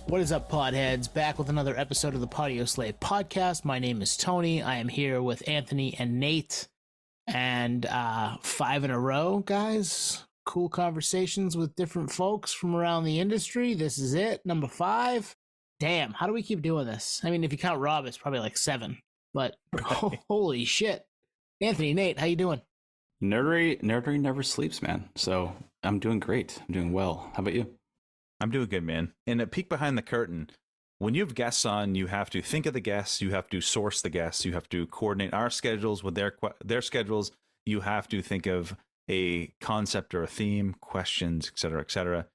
What is up, podheads? Back with another episode of the Podio Slave podcast. My name is Tony. I am here with Anthony and Nate. And 5 in a row, guys. Cool conversations with different folks from around the industry. This is it, number 5. Damn, how do we keep doing this? I mean, if you count Rob, it's probably like 7. But holy shit. Anthony, Nate, how you doing? Nerdery never sleeps, man. So I'm doing great. I'm doing well. How about you? I'm doing good, man. And a peek behind the curtain, when you have guests on, you have to think of the guests, you have to source the guests, you have to coordinate our schedules with their schedules, you have to think of a concept or a theme, questions, et cetera, et cetera.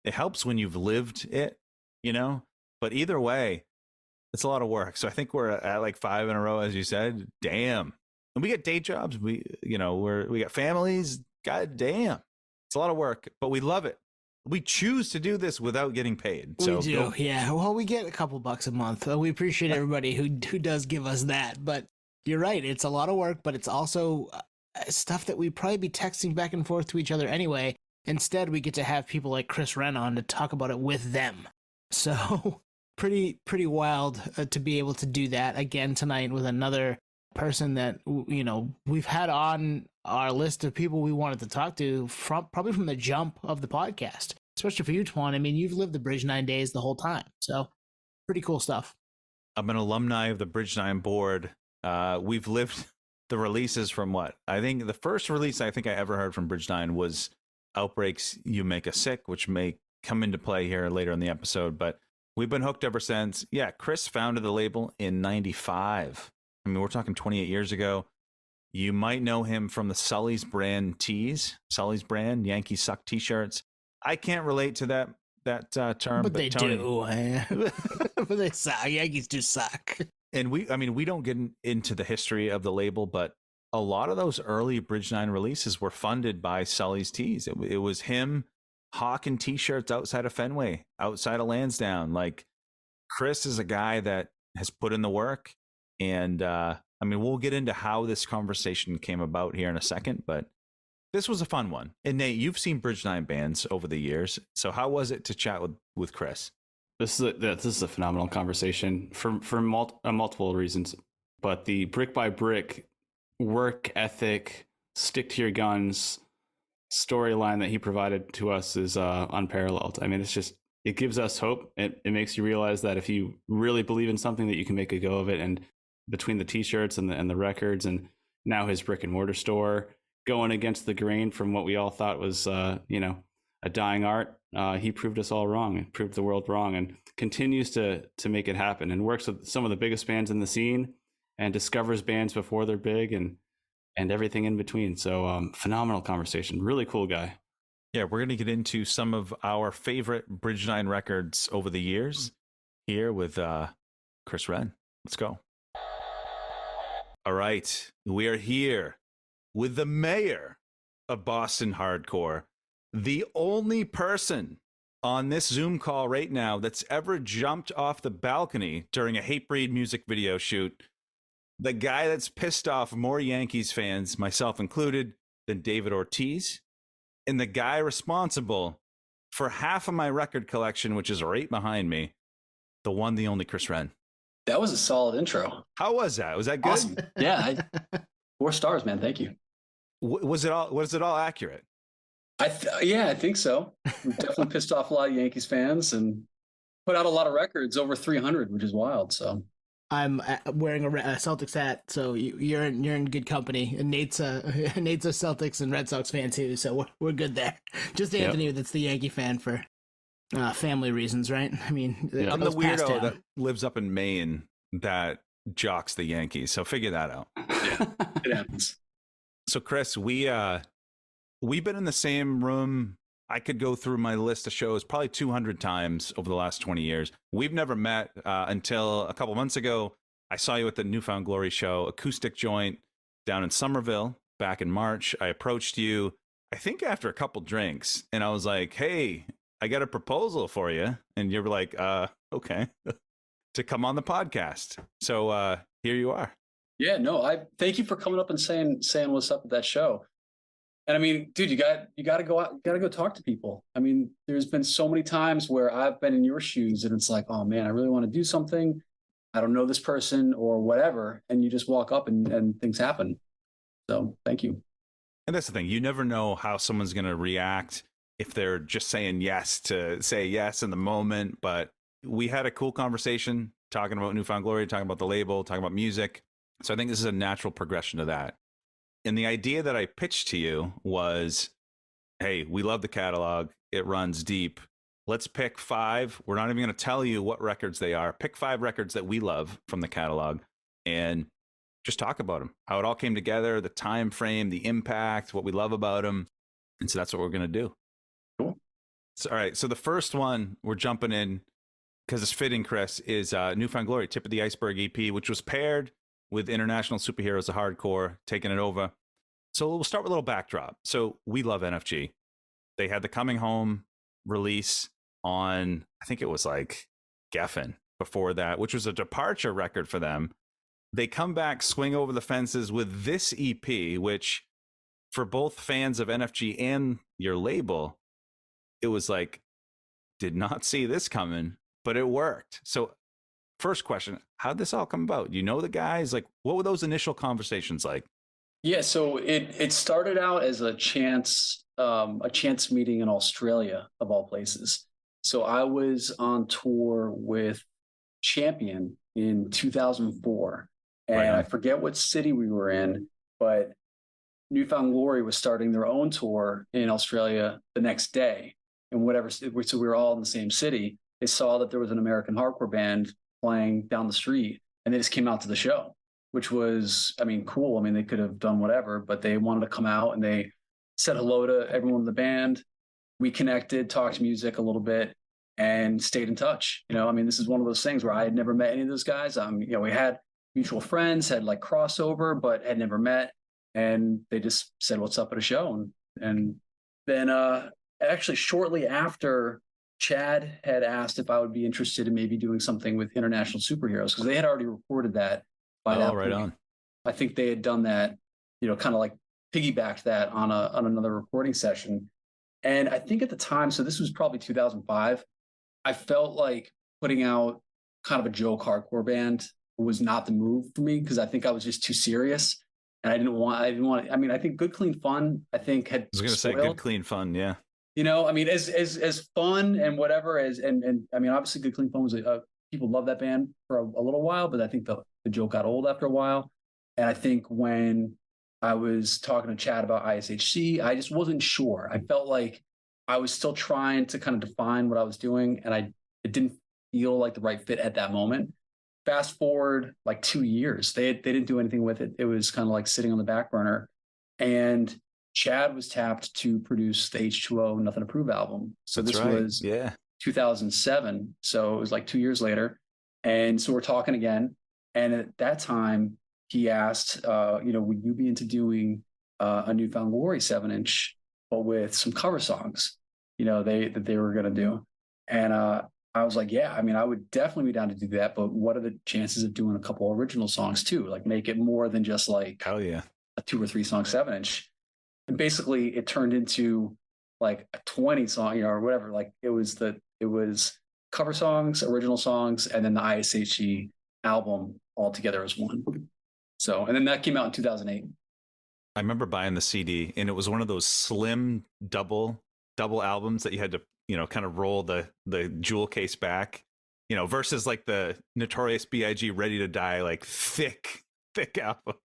It helps when you've lived it, you know? But either way, it's a lot of work. So I think we're at like 5 in a row, as you said. Damn. And we got day jobs, we got families. God damn. It's a lot of work, but we love it. We choose to do this without getting paid. So we do, yeah. Well, we get a couple bucks a month. We appreciate everybody who does give us that. But you're right. It's a lot of work, but it's also stuff that we'd probably be texting back and forth to each other anyway. Instead, we get to have people like Chris Wrenn on to talk about it with them. So pretty wild to be able to do that again tonight with another person that, you know, we've had on our list of people we wanted to talk to probably from the jump of the podcast, especially for you, Twan. I mean, you've lived the Bridge 9 days the whole time, so pretty cool stuff. I'm an alumni of the Bridge 9 board. We've lived the releases from what? I think the first release I ever heard from Bridge 9 was Outbreak's You Make Us Sick, which may come into play here later in the episode, but we've been hooked ever since. Yeah, Chris founded the label in 95. I mean, we're talking 28 years ago. You might know him from the Sully's brand tees, Sully's brand, Yankees Suck t-shirts. I can't relate to that term. But they Tony, do. But they suck. Yankees do suck. And we don't get into the history of the label, but a lot of those early Bridge 9 releases were funded by Sully's tees. It was him hawking t-shirts outside of Fenway, outside of Lansdowne. Like, Chris is a guy that has put in the work. And I mean, we'll get into how this conversation came about here in a second, but this was a fun one. And Nate, you've seen Bridge 9 bands over the years. So how was it to chat with Chris? This is a phenomenal conversation for multiple reasons. But the brick by brick work ethic, stick to your guns storyline that he provided to us is unparalleled. I mean, it gives us hope. It makes you realize that if you really believe in something, that you can make a go of it. And between the t-shirts and the records, and now his brick and mortar store going against the grain from what we all thought was, a dying art, he proved us all wrong and proved the world wrong, and continues to make it happen, and works with some of the biggest bands in the scene and discovers bands before they're big and everything in between. So phenomenal conversation. Really cool guy. Yeah, we're going to get into some of our favorite Bridge 9 records over the years here with Chris Wrenn. Let's go. All right, we are here with the mayor of Boston Hardcore, the only person on this Zoom call right now that's ever jumped off the balcony during a Hatebreed music video shoot, the guy that's pissed off more Yankees fans, myself included, than David Ortiz, and the guy responsible for half of my record collection, which is right behind me, the one, the only Chris Wrenn. That was a solid intro. How was that? Was that good? Awesome. Yeah, 4 stars, man. Thank you. Was it all accurate? I think so. We've definitely pissed off a lot of Yankees fans and put out a lot of records, over 300, which is wild. So I'm wearing a Celtics hat, so you're in good company. And Nate's a Celtics and Red Sox fan too, so we're good there. Just Anthony, that's the Yankee fan for family reasons, right? I mean, I'm the weirdo that lives up in Maine that jocks the Yankees, so figure that out. Yeah, it happens. So Chris, we've been in the same room. I could go through my list of shows probably 200 times over the last 20 years. We've never met until a couple months ago. I saw you at the Newfound Glory show, acoustic joint down in Somerville back in March. I approached you, I think after a couple drinks, and I was like, hey, I got a proposal for you. And you were like, okay, to come on the podcast. So here you are. Yeah, no, I thank you for coming up and saying what's up at that show. And I mean, dude, you got to go out, you got to go talk to people. I mean, there's been so many times where I've been in your shoes and it's like, oh man, I really want to do something. I don't know this person or whatever. And you just walk up and things happen. So thank you. And that's the thing. You never know how someone's going to react if they're just saying yes to say yes in the moment. But we had a cool conversation talking about Newfound Glory, talking about the label, talking about music. So I think this is a natural progression to that. And the idea that I pitched to you was, hey, we love the catalog. It runs deep. Let's pick 5. We're not even going to tell you what records they are. Pick 5 records that we love from the catalog and just talk about them, how it all came together, the time frame, the impact, what we love about them. And so that's what we're going to do. Cool. So, all right. So the first one we're jumping in because it's fitting, Chris, is Newfound Glory, Tip of the Iceberg EP, which was paired with International Superheroes of Hardcore, Taking It Over. So we'll start with a little backdrop. So we love NFG. They had the Coming Home release on, I think it was like Geffen before that, which was a departure record for them. They come back, swing over the fences with this EP, which for both fans of NFG and your label, it was like, did not see this coming, but it worked. So first question, how'd this all come about? You know the guys? Like, what were those initial conversations like? Yeah, so it started out as a chance meeting in Australia, of all places. So I was on tour with Champion in 2004, and Right on. I forget what city we were in, but Newfound Glory was starting their own tour in Australia the next day, and whatever. So we were all in the same city. They saw that there was an American hardcore band playing down the street, and they just came out to the show, which was, I mean, cool. I mean, they could have done whatever, but they wanted to come out and they said hello to everyone in the band. We connected, talked music a little bit, and stayed in touch. You know, I mean, this is one of those things where I had never met any of those guys. You know, we had mutual friends, had like crossover, but had never met. And they just said, what's up at a show? And then actually shortly after, Chad had asked if I would be interested in maybe doing something with International Superheroes, because they had already recorded that by that right point. on. I think they had done that, you know, kind of like piggybacked that on another recording session. And I think at the time, so this was probably 2005, I felt like putting out kind of a joke hardcore band was not the move for me, because I think I was just too serious. And I didn't want, I mean, I think Good Clean Fun, I think had I was going to say Good Clean Fun. Yeah. You know, I mean, as fun and whatever and I mean, obviously Good Clean Fun was people loved that band for a little while, but I think the joke got old after a while. And I think when I was talking to Chad about ISHC, I just wasn't sure. I felt like I was still trying to kind of define what I was doing, and it didn't feel like the right fit at that moment. Fast forward like 2 years, they didn't do anything with it. It was kind of like sitting on the back burner, and Chad was tapped to produce the H2O Nothing to Prove album. So That's this right. was 2007. So it was like 2 years later. And so we're talking again. And at that time, he asked, you know, would you be into doing a Newfound Glory 7-inch, but with some cover songs, you know, that they were going to do. And I was like, yeah, I mean, I would definitely be down to do that. But what are the chances of doing a couple original songs too? Like make it more than just like Hell yeah. a 2 or 3 song 7-inch. And basically it turned into like a 20 song, you know, or whatever. Like it was cover songs, original songs, and then the ISHE album all together as one. So, and then that came out in 2008. I remember buying the CD, and it was one of those slim double albums that you had to, you know, kind of roll the jewel case back, you know, versus like the Notorious B.I.G. Ready to Die, like thick album.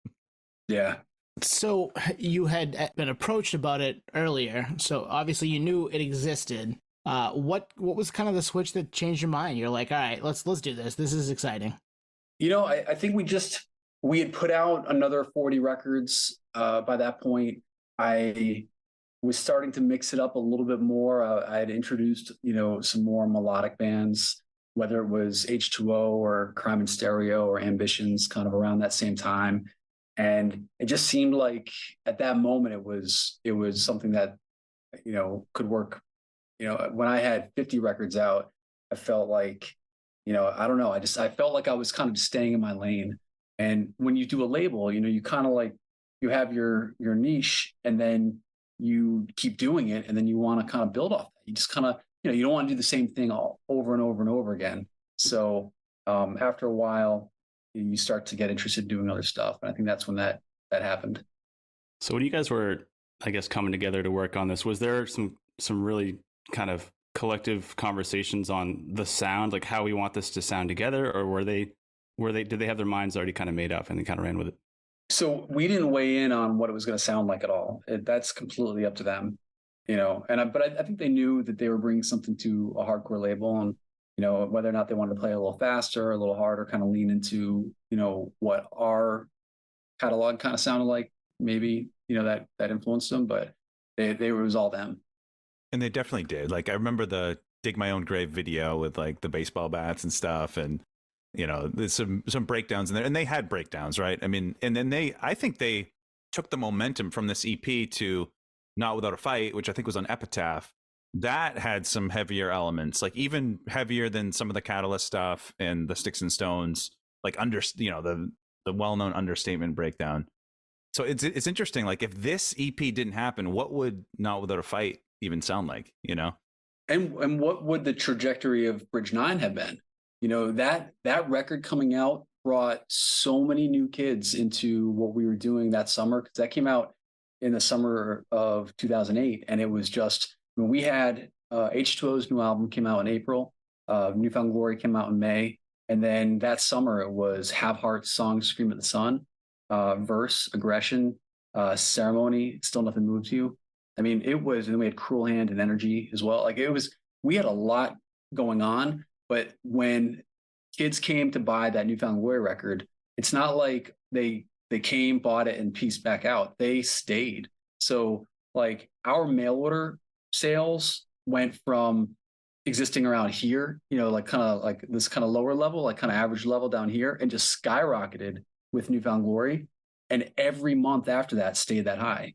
Yeah. So you had been approached about it earlier, so obviously you knew it existed. What was kind of the switch that changed your mind? You're like, all right, let's do this. This is exciting. You know, I think we had put out another 40 records by that point. I was starting to mix it up a little bit more. I had introduced, you know, some more melodic bands, whether it was H2O or Crime and Stereo or Ambitions, kind of around that same time. And it just seemed like at that moment it was something that, you know, could work. You know, when I had 50 records out, I felt like, you know, I don't know. I felt like I was kind of staying in my lane. And when you do a label, you know, you kind of like, you have your niche, and then you keep doing it, and then you want to kind of build off that. You just kind of, you don't want to do the same thing all over and over and over again. So after a while, you start to get interested in doing other stuff. And I think that's when that happened. So when you guys were, I guess, coming together to work on this, was there some really kind of collective conversations on the sound, like how we want this to sound together, or did they have their minds already kind of made up and they kind of ran with it? So we didn't weigh in on what it was going to sound like at all. That's completely up to them, but I think they knew that they were bringing something to a hardcore label, and whether or not they wanted to play a little faster, a little harder, kind of lean into what our catalog kind of sounded like. Maybe that influenced them, but it was all them. And they definitely did. Like, I remember the Dig My Own Grave video with like the baseball bats and stuff, and there's some breakdowns in there, and they had breakdowns, right? I mean, and then I think they took the momentum from this EP to Not Without a Fight, which I think was on Epitaph. That had some heavier elements, like even heavier than some of the Catalyst stuff and the Sticks and Stones, like the well-known Understatement breakdown. So it's interesting. Like, if this EP didn't happen, what would Not Without a Fight even sound like? And what would the trajectory of Bridge 9 have been? That record coming out brought so many new kids into what we were doing that summer, because that came out in the summer of 2008, and it was just when we had H2O's new album came out in April, New Found Glory came out in May, and then that summer it was Have Heart's song "Scream at the Sun," Verse, Aggression, Ceremony, Still Nothing Moves You. I mean, it was, and we had Cruel Hand and Energy as well. Like, we had a lot going on. But when kids came to buy that New Found Glory record, it's not like they came, bought it, and pieced back out. They stayed. So like our mail order sales went from existing around here, like kind of like this kind of lower level, like kind of average level down here, and just skyrocketed with New Found Glory. And every month after that stayed that high.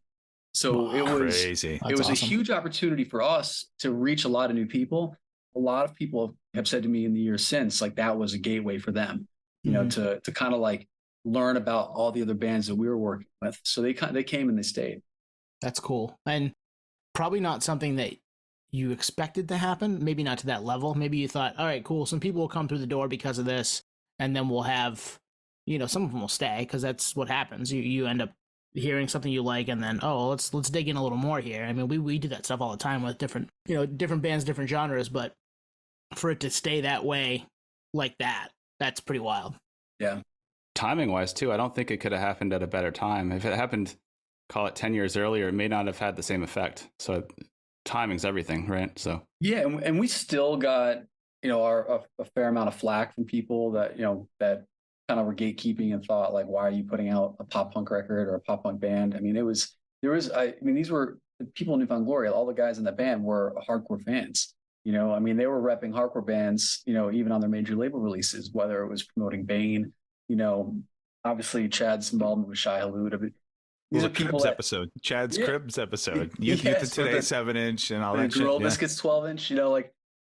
So it was crazy. It was awesome. A huge opportunity for us to reach a lot of new people. A lot of people have said to me in the years since, like, that was a gateway for them, to kind of like learn about all the other bands that we were working with. So they came and they stayed. That's cool. And probably not something that you expected to happen. Maybe not to that level. Maybe you thought, all right, cool, some people will come through the door because of this, and then we'll have, some of them will stay, because that's what happens. You end up hearing something you like, and then, let's dig in a little more here. I mean, we do that stuff all the time with different bands, different genres, but for it to stay that way like that, that's pretty wild. Yeah. Timing wise too, I don't think it could have happened at a better time. If it happened, call it 10 years earlier, it may not have had the same effect. So timing's everything, right? So yeah, and we still got a fair amount of flack from people that that kind of were gatekeeping and thought, like, why are you putting out a pop punk record or a pop punk band? I mean, these were people in New Found Glory. All the guys in that band were hardcore fans. I mean, they were repping hardcore bands, even on their major label releases, whether it was promoting Bane, obviously Chad's involvement with Shai Hulud. These are people episode, Chad's Cribs episode. Youth of Today 7-inch and all that shit. Girl Biscuits 12-inch,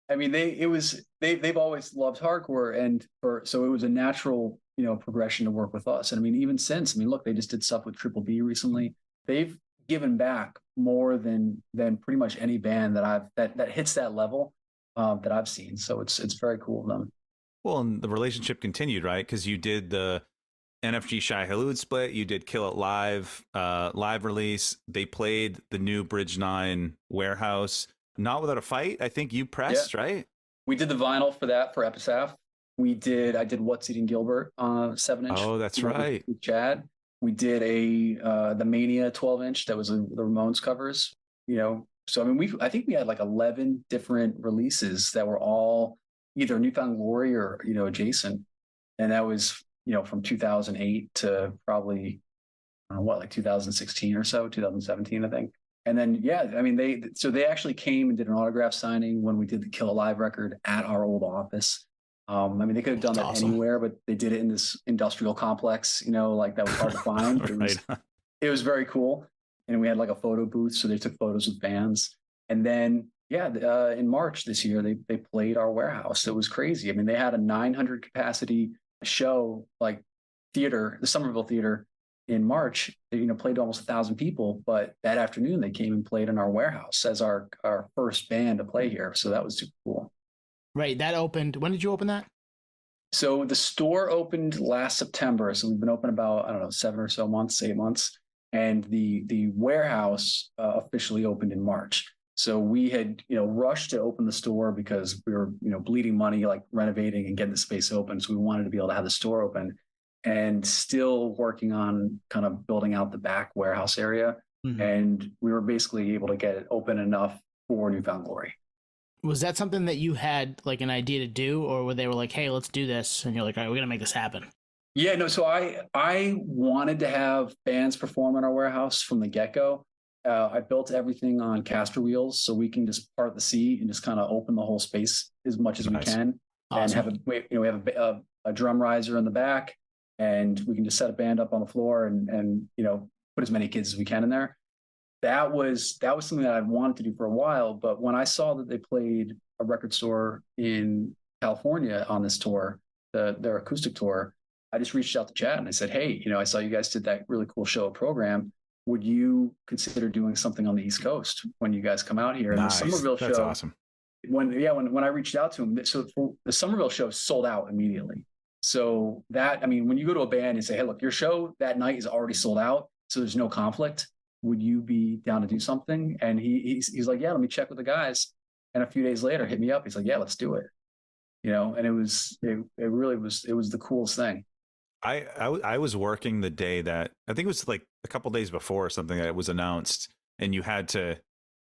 I mean, they've always loved hardcore, and so it was a natural, progression to work with us. And I mean, even since, look, they just did stuff with Triple B recently. They've given back more than pretty much any band that hits that level that I've seen. So it's very cool of them. Well, and the relationship continued, right? Because you did the NFG Shai Hulud split, you did Kill It Live release. They played the new Bridge 9 Warehouse. Not Without a Fight, I think you pressed, right? We did the vinyl for that for Epitaph. I did What's Eating Gilbert 7-inch. Oh, that's right. With Chad. We did the Mania 12-inch that was the Ramones covers, So I mean, I think we had like 11 different releases that were all either New Found Glory or adjacent, and that was from 2008 to probably like 2016 or so, 2017, I think. And then I mean they actually came and did an autograph signing when we did the Kill Alive record at our old office. I mean, they could have done that awesome. Anywhere, but they did it in this industrial complex, like that was hard to find. Right. It was very cool. And we had like a photo booth, so they took photos with fans. And then, in March this year, they played our warehouse. It was crazy. I mean, they had a 900 capacity show, like theater, the Somerville Theater, in March, they, played to almost 1,000 people. But that afternoon, they came and played in our warehouse as our first band to play here. So that was super cool. Right. That opened. When did you open that? So the store opened last September. So we've been open about, I don't know, 7 or so months, 8 months. And the warehouse officially opened in March. So we had, rushed to open the store because we were, bleeding money, like renovating and getting the space open. So we wanted to be able to have the store open, and still working on kind of building out the back warehouse area. Mm-hmm. And we were basically able to get it open enough for New Found Glory. Was that something that you had like an idea to do, or where they were like, hey, let's do this, and you're like, all right, we're gonna make this happen? Yeah, no. So I wanted to have bands perform in our warehouse from the get-go. I built everything on caster wheels, so we can just part the seat and just kind of open the whole space as much as we can. Awesome. And we have a drum riser in the back, and we can just set a band up on the floor and put as many kids as we can in there. That was something that I wanted to do for a while. But when I saw that they played a record store in California on this tour, their acoustic tour, I just reached out to Chad and I said, hey, I saw you guys did that really cool show program. Would you consider doing something on the East Coast when you guys come out here? Nice. And the Somerville That's show, awesome. When I reached out to him, so the Somerville show sold out immediately. So when you go to a band and say, hey, look, your show that night is already sold out, so there's no conflict. Would you be down to do something? And he's like, yeah, let me check with the guys. And a few days later, hit me up. He's like, yeah, let's do it. And it was the coolest thing. I was working the day that, I think it was like a couple days before or something, that it was announced, and you had to,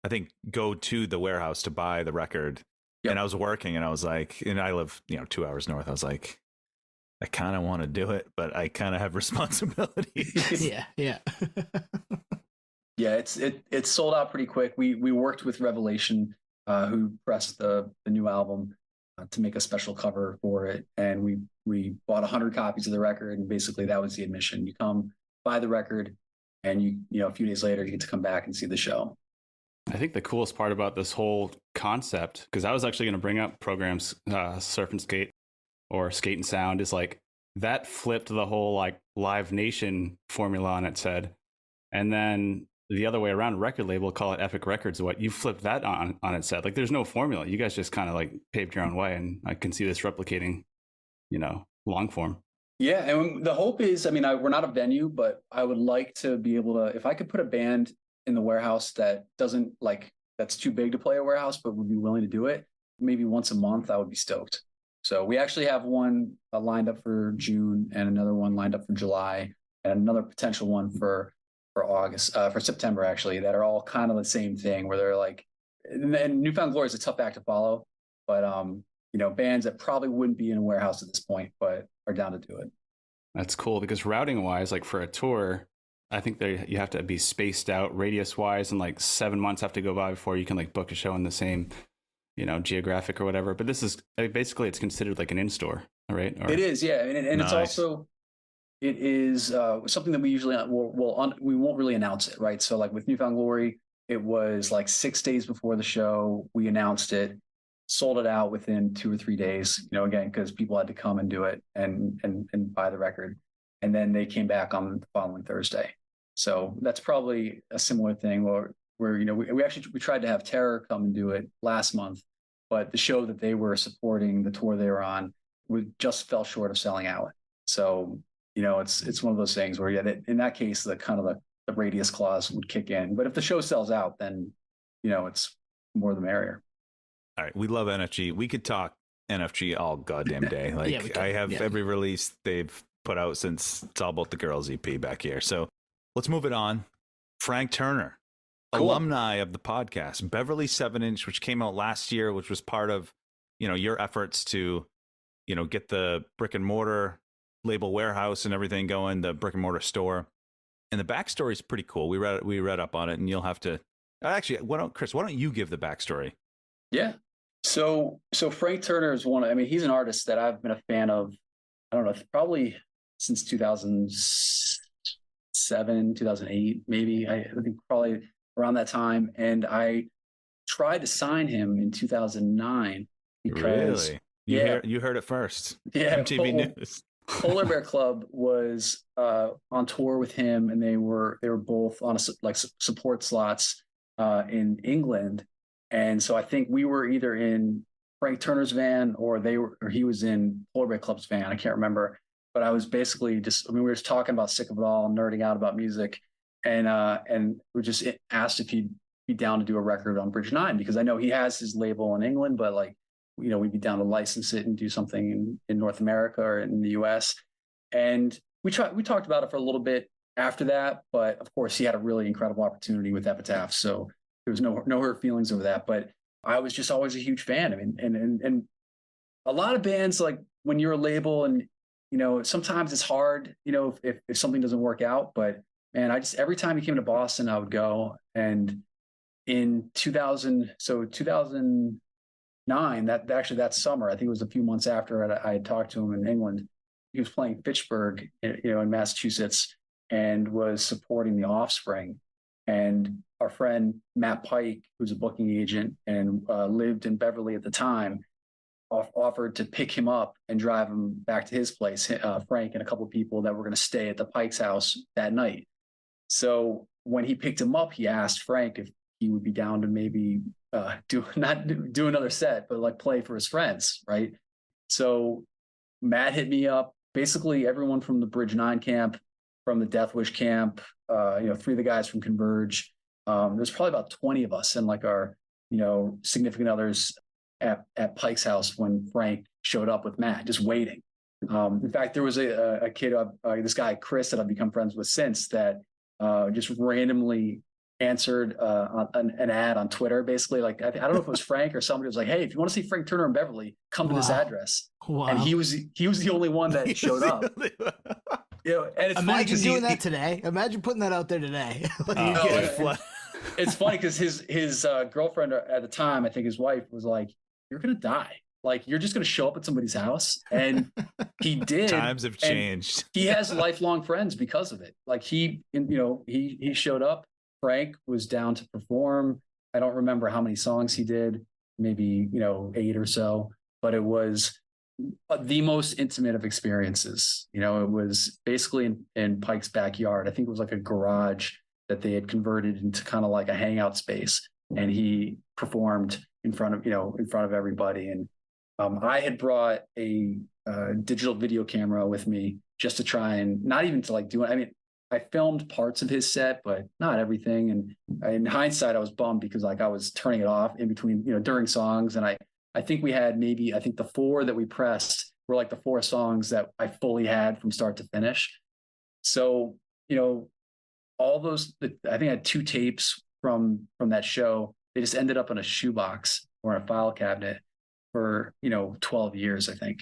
I think, go to the warehouse to buy the record. Yep. And I was working, and I was like, and I live 2 hours north. I was like, I kind of want to do it, but I kind of have responsibilities. Yeah. Yeah, it's sold out pretty quick. We worked with Revelation, who pressed the new album, to make a special cover for it, and we bought 100 copies of the record, and basically that was the admission. You come buy the record, and you a few days later you get to come back and see the show. I think the coolest part about this whole concept, because I was actually going to bring up programs, Surf and Skate or Skate and Sound, is like that flipped the whole like Live Nation formula on its head, and then the other way around, record label, call it Epic Records. What you flipped that on its head. Like there's no formula. You guys just kind of like paved your own way, and I can see this replicating, long form. Yeah, and the hope is, we're not a venue, but I would like to be able to, if I could put a band in the warehouse that doesn't that's too big to play a warehouse, but would be willing to do it, maybe once a month, I would be stoked. So we actually have one lined up for June, and another one lined up for July, and another potential one for August, for September, actually, that are all kind of the same thing, where they're like, and New Found Glory is a tough act to follow, but bands that probably wouldn't be in a warehouse at this point, but are down to do it. That's cool, because routing wise, like for a tour, I think you have to be spaced out radius wise, and like 7 months have to go by before you can like book a show in the same, geographic or whatever. But this is basically, it's considered like an in-store, right? It is, yeah, and nice. It's also. It is something that we usually we won't really announce it, right? So like with New Found Glory, it was like 6 days before the show, we announced it, sold it out within 2 or 3 days, again, because people had to come and do it and buy the record. And then they came back on the following Thursday. So that's probably a similar thing where we tried to have Terror come and do it last month, but the show that they were supporting, the tour they were on, we just fell short of selling out. So it's one of those things where, in that case, the kind of the radius clause would kick in. But if the show sells out, then, it's more the merrier. All right. We love NFG. We could talk NFG all goddamn day. Like I have every release they've put out since It's All About the Girls EP back here. So let's move it on. Frank Turner, cool. Alumni of the podcast, Beverly 7-inch, which came out last year, which was part of, your efforts to, get the brick and mortar label warehouse and everything going, the brick and mortar store. And the backstory is pretty cool. We read up on it, and you'll have to actually, why don't you give the backstory? Yeah. So Frank Turner is he's an artist that I've been a fan of, I don't know, probably since 2007, 2008, maybe. I think probably around that time. And I tried to sign him in 2009 because really? You heard it first. Yeah. MTV News. Polar Bear Club was on tour with him, and they were both on support slots in England. And so I think we were either in Frank Turner's van or he was in Polar Bear Club's van. I can't remember, but I was basically we were just talking about Sick of It All and nerding out about music, and we just asked if he'd be down to do a record on Bridge 9, because I know he has his label in England, but like, we'd be down to license it and do something in North America or in the US. And we talked about it for a little bit after that, but of course he had a really incredible opportunity with Epitaph. So there was no hurt feelings over that, but I was just always a huge fan. I mean, and a lot of bands, like when you're a label and, sometimes it's hard, if something doesn't work out, but man, every time he came to Boston, I would go. And in 2009, that summer, I think it was a few months after I had talked to him in England, he was playing Fitchburg, in Massachusetts, and was supporting the Offspring. And our friend Matt Pike, who's a booking agent and lived in Beverly at the time, offered to pick him up and drive him back to his place, Frank and a couple of people that were going to stay at the Pike's house that night. So when he picked him up, he asked Frank if he would be down to maybe do another set, but like play for his friends, right? So Matt hit me up. Basically, everyone from the Bridge 9 camp, from the Death Wish camp, 3 of the guys from Converge. There's probably about 20 of us and like our, significant others at Pike's house when Frank showed up with Matt, just waiting. In fact, there was a kid, this guy Chris, that I've become friends with since, that just randomly answered an ad on Twitter, basically. Like, I don't know if it was Frank or somebody was like, "Hey, if you want to see Frank Turner and Beverly, come to this address." Wow. And he was the only one that showed up. And it's Imagine doing that today. Imagine putting that out there today. It's funny because his girlfriend at the time, I think his wife, was like, "You're gonna die. Like, you're just gonna show up at somebody's house." And he did. Times have changed. He has lifelong friends because of it. Like, he showed up. Frank was down to perform. I don't remember how many songs he did, maybe 8 or so, but it was the most intimate of experiences. It was basically in Pike's backyard. I think it was like a garage that they had converted into kind of like a hangout space, and he performed in front of everybody. And I had brought a digital video camera with me just to try and not even to like do it. I mean, I filmed parts of his set, but not everything. And in hindsight, I was bummed because like I was turning it off in between, during songs. And I think we had the 4 that we pressed were like the 4 songs that I fully had from start to finish. So, all those, I think I had 2 tapes from that show. They just ended up in a shoebox or in a file cabinet for, 12 years, I think.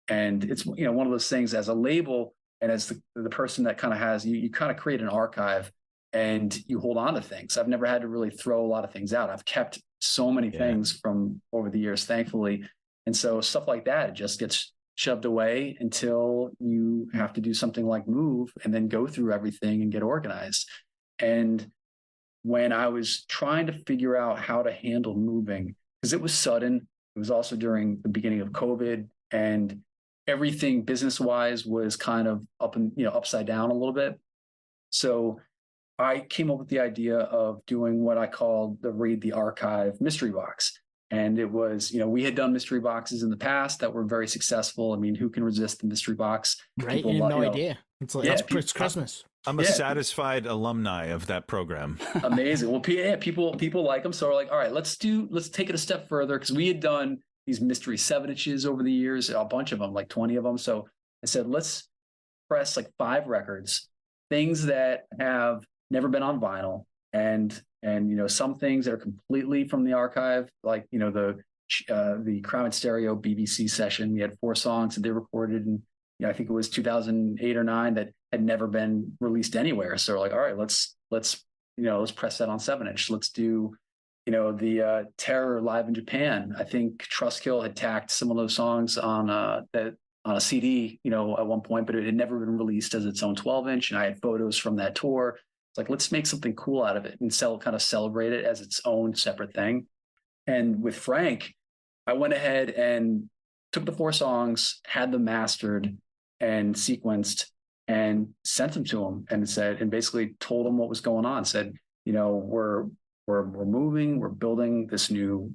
And it's, one of those things as a label, and as the person that kind of has, you kind of create an archive and you hold on to things. I've never had to really throw a lot of things out. I've kept so many things from over the years, thankfully. And so stuff like that, it just gets shoved away until you have to do something like move and then go through everything and get organized. And when I was trying to figure out how to handle moving, because it was sudden, it was also during the beginning of COVID, and everything business-wise was kind of upside down a little bit. So I came up with the idea of doing what I called the Raid the Archive mystery box. And it was, we had done mystery boxes in the past that were very successful. I mean, who can resist the mystery box? Right, you had no idea. It's like, it's Christmas. I'm a satisfied alumni of that program. Amazing. Well, people like them. So we're like, all right, let's take it a step further, because we had done these mystery 7-inches over the years, a bunch of them, like 20 of them. So I said, let's press like 5 records, things that have never been on vinyl, and some things that are completely from the archive, like the Crown and Stereo BBC session. We had 4 songs that they recorded, and I think it was 2008 or 9 that had never been released anywhere. So we're like, all right, let's press that on 7-inch. Let's do the Terror live in Japan. I think Trustkill had tacked some of those songs on a CD, at one point, but it had never been released as its own 12-inch. And I had photos from that tour. It's like, let's make something cool out of it and celebrate it as its own separate thing. And with Frank, I went ahead and took the 4 songs, had them mastered, and sequenced and sent them to him and basically told him what was going on. Said, we're moving, we're building this new,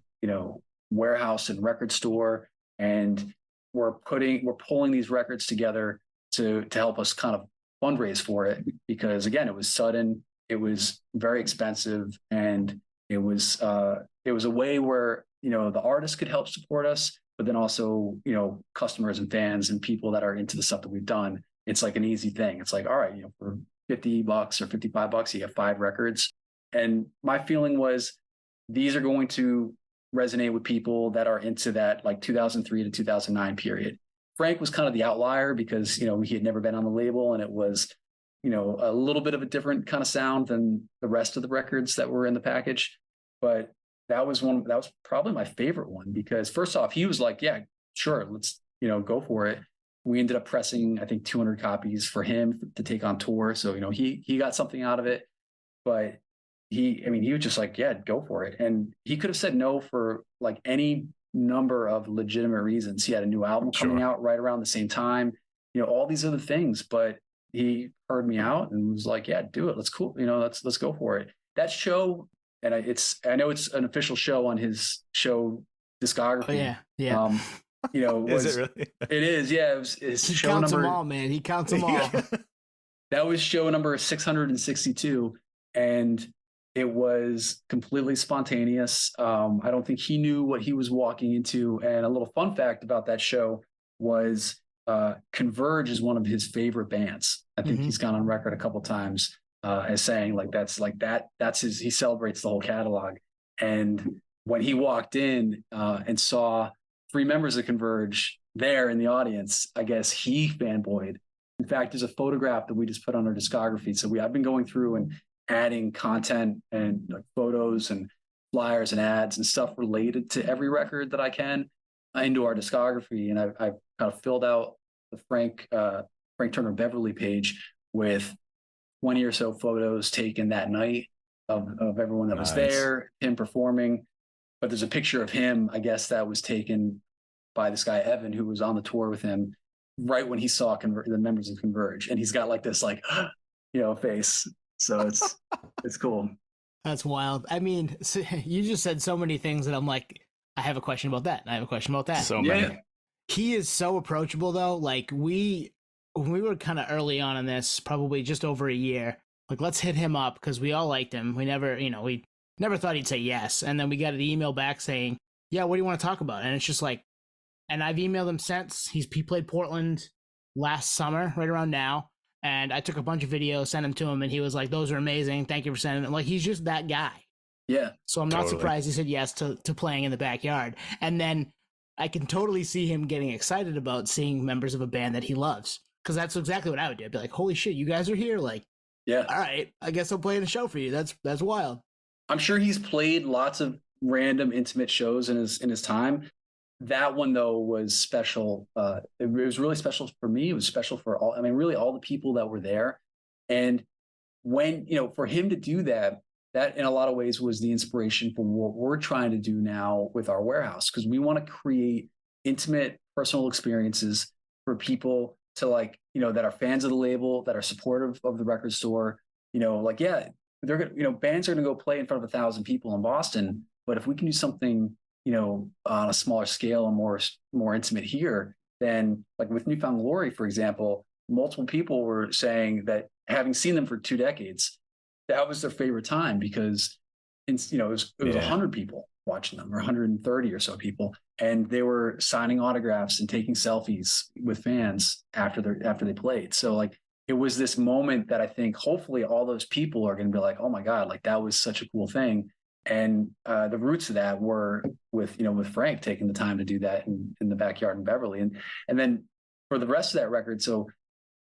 warehouse and record store, and we're pulling these records together to help us kind of fundraise for it, because again, it was sudden, it was very expensive, and it was a way where the artists could help support us, but then also customers and fans and people that are into the stuff that we've done. It's like an easy thing. It's like, all right, for $50 or $55, you get 5 records. And my feeling was these are going to resonate with people that are into that like 2003 to 2009 period. Frank was kind of the outlier because, he had never been on the label, and it was, a little bit of a different kind of sound than the rest of the records that were in the package. But that was probably my favorite one, because first off, he was like, yeah, sure, let's, go for it. We ended up pressing, I think, 200 copies for him to take on tour. So, he got something out of it, but he was just like, yeah, go for it. And he could have said no for like any number of legitimate reasons. He had a new album coming out right around the same time, all these other things, but he heard me out and was like, yeah, do it. Let's cool. Let's go for it. That show, and I know it's an official show on his show discography. Oh, yeah. Yeah. Is it really? It is. Yeah. It's he show counts number, them all, man. He counts them all. That was show number 662. And it was completely spontaneous. I don't think he knew what he was walking into. And a little fun fact about that show was Converge is one of his favorite bands. I think he's gone on record a couple of times as saying that's his, he celebrates the whole catalog. And when he walked in and saw 3 members of Converge there in the audience, I guess he fanboyed. In fact, there's a photograph that we just put on our discography. So I've been going through and adding content and like photos and flyers and ads and stuff related to every record that I can into our discography. And I've kind of filled out the Frank Turner Beverly page with 20 or so photos taken that night of everyone that was there, him performing. But there's a picture of him, I guess, that was taken by this guy, Evan, who was on the tour with him right when he saw the members of Converge. And he's got like this, face. So it's cool. That's wild. I mean, so you just said so many things that I'm like, I have a question about that. And I have a question about that. So many. He is so approachable though. Like when we were kind of early on in this, probably just over a year, like let's hit him up because we all liked him. We never, we never thought he'd say yes. And then we got an email back saying, yeah, what do you want to talk about? And it's just like, and I've emailed him since. He played Portland last summer, right around now. And I took a bunch of videos, sent them to him, and he was like, those are amazing. Thank you for sending them. Like, he's just that guy. Yeah. So I'm not surprised he said yes to playing in the backyard. And then I can totally see him getting excited about seeing members of a band that he loves. Because that's exactly what I would do. I'd be like, holy shit, you guys are here. Like, yeah, all right, I guess I'm playing a show for you. That's wild. I'm sure he's played lots of random intimate shows in his time. That one though was special. It was really special for me. It was special for really all the people that were there. And when, for him to do that in a lot of ways was the inspiration for what we're trying to do now with our warehouse. Cause we want to create intimate personal experiences for people to that are fans of the label, that are supportive of the record store, they're going to, bands are going to go play in front of 1,000 people in Boston. But if we can do something, on a smaller scale and more intimate here, then like with Newfound Glory, for example, multiple people were saying that having seen them for 2 decades, that was their favorite time because it was 100 people watching them or 130 or so people. And they were signing autographs and taking selfies with fans after they played. So it was this moment that I think hopefully all those people are going to be like, oh my God, that was such a cool thing. And the roots of that were with Frank taking the time to do that in the backyard in Beverly. And then for the rest of that record, so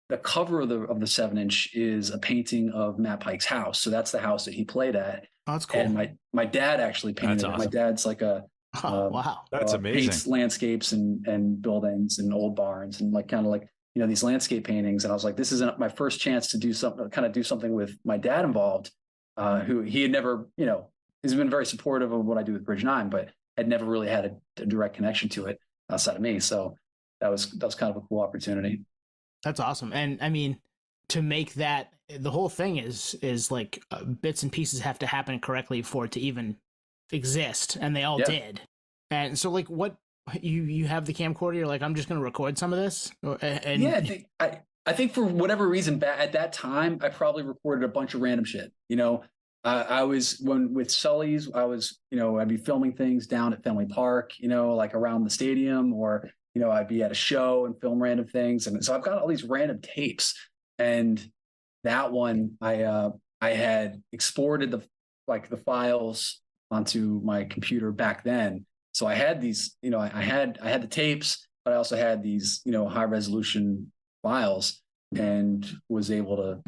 the cover of the 7-inch is a painting of Matt Pike's house. So that's the house that he played at. Oh, that's cool. And my dad actually painted it. Awesome. My dad's wow, that's amazing. Paints landscapes and buildings and old barns and these landscape paintings. And I was like, this isn't my first chance to do something with my dad involved, who he had never, he's been very supportive of what I do with Bridge 9, but had never really had a direct connection to it outside of me. So that was kind of a cool opportunity. That's awesome. And I mean, to make that, the whole thing is like bits and pieces have to happen correctly for it to even exist, and they all Yeah. did. And so, like, what you have the camcorder, you're like, I'm just going to record some of this. And Yeah, I think for whatever reason, at that time, I probably recorded a bunch of random shit. You know, I was with Sully's, I'd be filming things down at Fenway Park, you know, like around the stadium, or I'd be at a show and film random things, and so I've got all these random tapes. And that one, I had exported the files onto my computer back then. So I had these, I had the tapes, but I also had these, high resolution files, and was able to,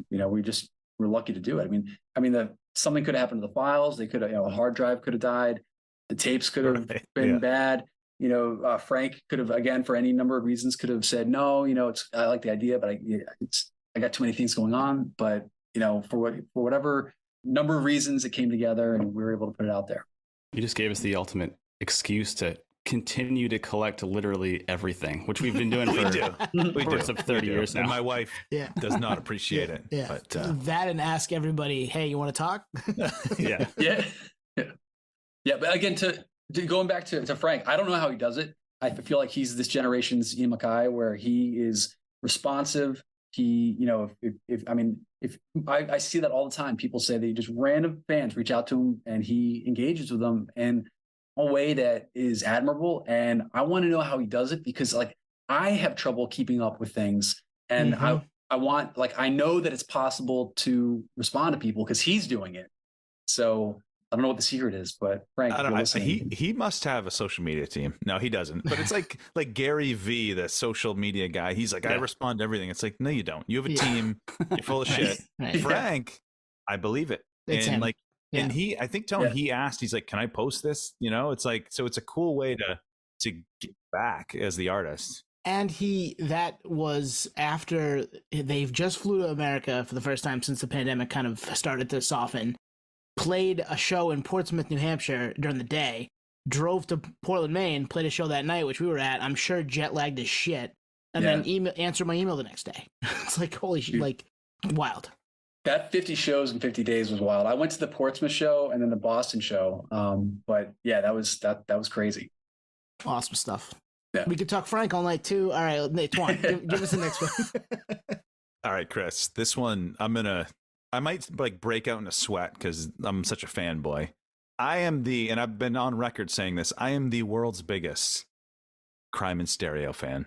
we're lucky to do it. I mean, something could have happened to the files. They could have, a hard drive could have died. The tapes could have been bad. Frank could have, again, for any number of reasons, could have said, no, I like the idea, but I got too many things going on. But, for whatever number of reasons, it came together and we were able to put it out there. You just gave us the ultimate excuse to continue to collect literally everything, which we've been doing for we do. 30 years now. And my wife does not appreciate it. Yeah. But that, and ask everybody, hey, you want to talk? Yeah. Yeah. But again, to going back to Frank, I don't know how he does it. I feel like he's this generation's Ian MacKaye, where he is responsive. He, if I see that all the time, people say that just random fans reach out to him and he engages with them in a way that is admirable. And I want to know how he does it, because like I have trouble keeping up with things, and I want, like, I know that it's possible to respond to people because he's doing it. So I don't know what the secret is, but Frank, he must have a social media team. No, he doesn't. But it's like Gary V, the social media guy. He's like, I respond to everything. It's like, no, you don't. You have a team. You're full of shit. Right. Frank, I believe it. It's and him. like, and I think Tone, he asked, he's like, can I post this? It's like, so it's a cool way to get back as the artist. And that was after they've just flew to America for the first time since the pandemic kind of started to soften. Played a show in Portsmouth, New Hampshire during the day, drove to Portland, Maine, played a show that night, which we were at. I'm sure jet lagged as shit. And then answered my email the next day. It's like, holy shit, like, wild. That 50 shows in 50 days was wild. I went to the Portsmouth show and then the Boston show. But yeah, that was crazy. Awesome stuff. Yeah. We could talk Frank all night too. All right, Twan, give us the next one. All right, Chris, this one, I might like break out in a sweat because I'm such a fanboy. And I've been on record saying this, I am the world's biggest Crime in Stereo fan.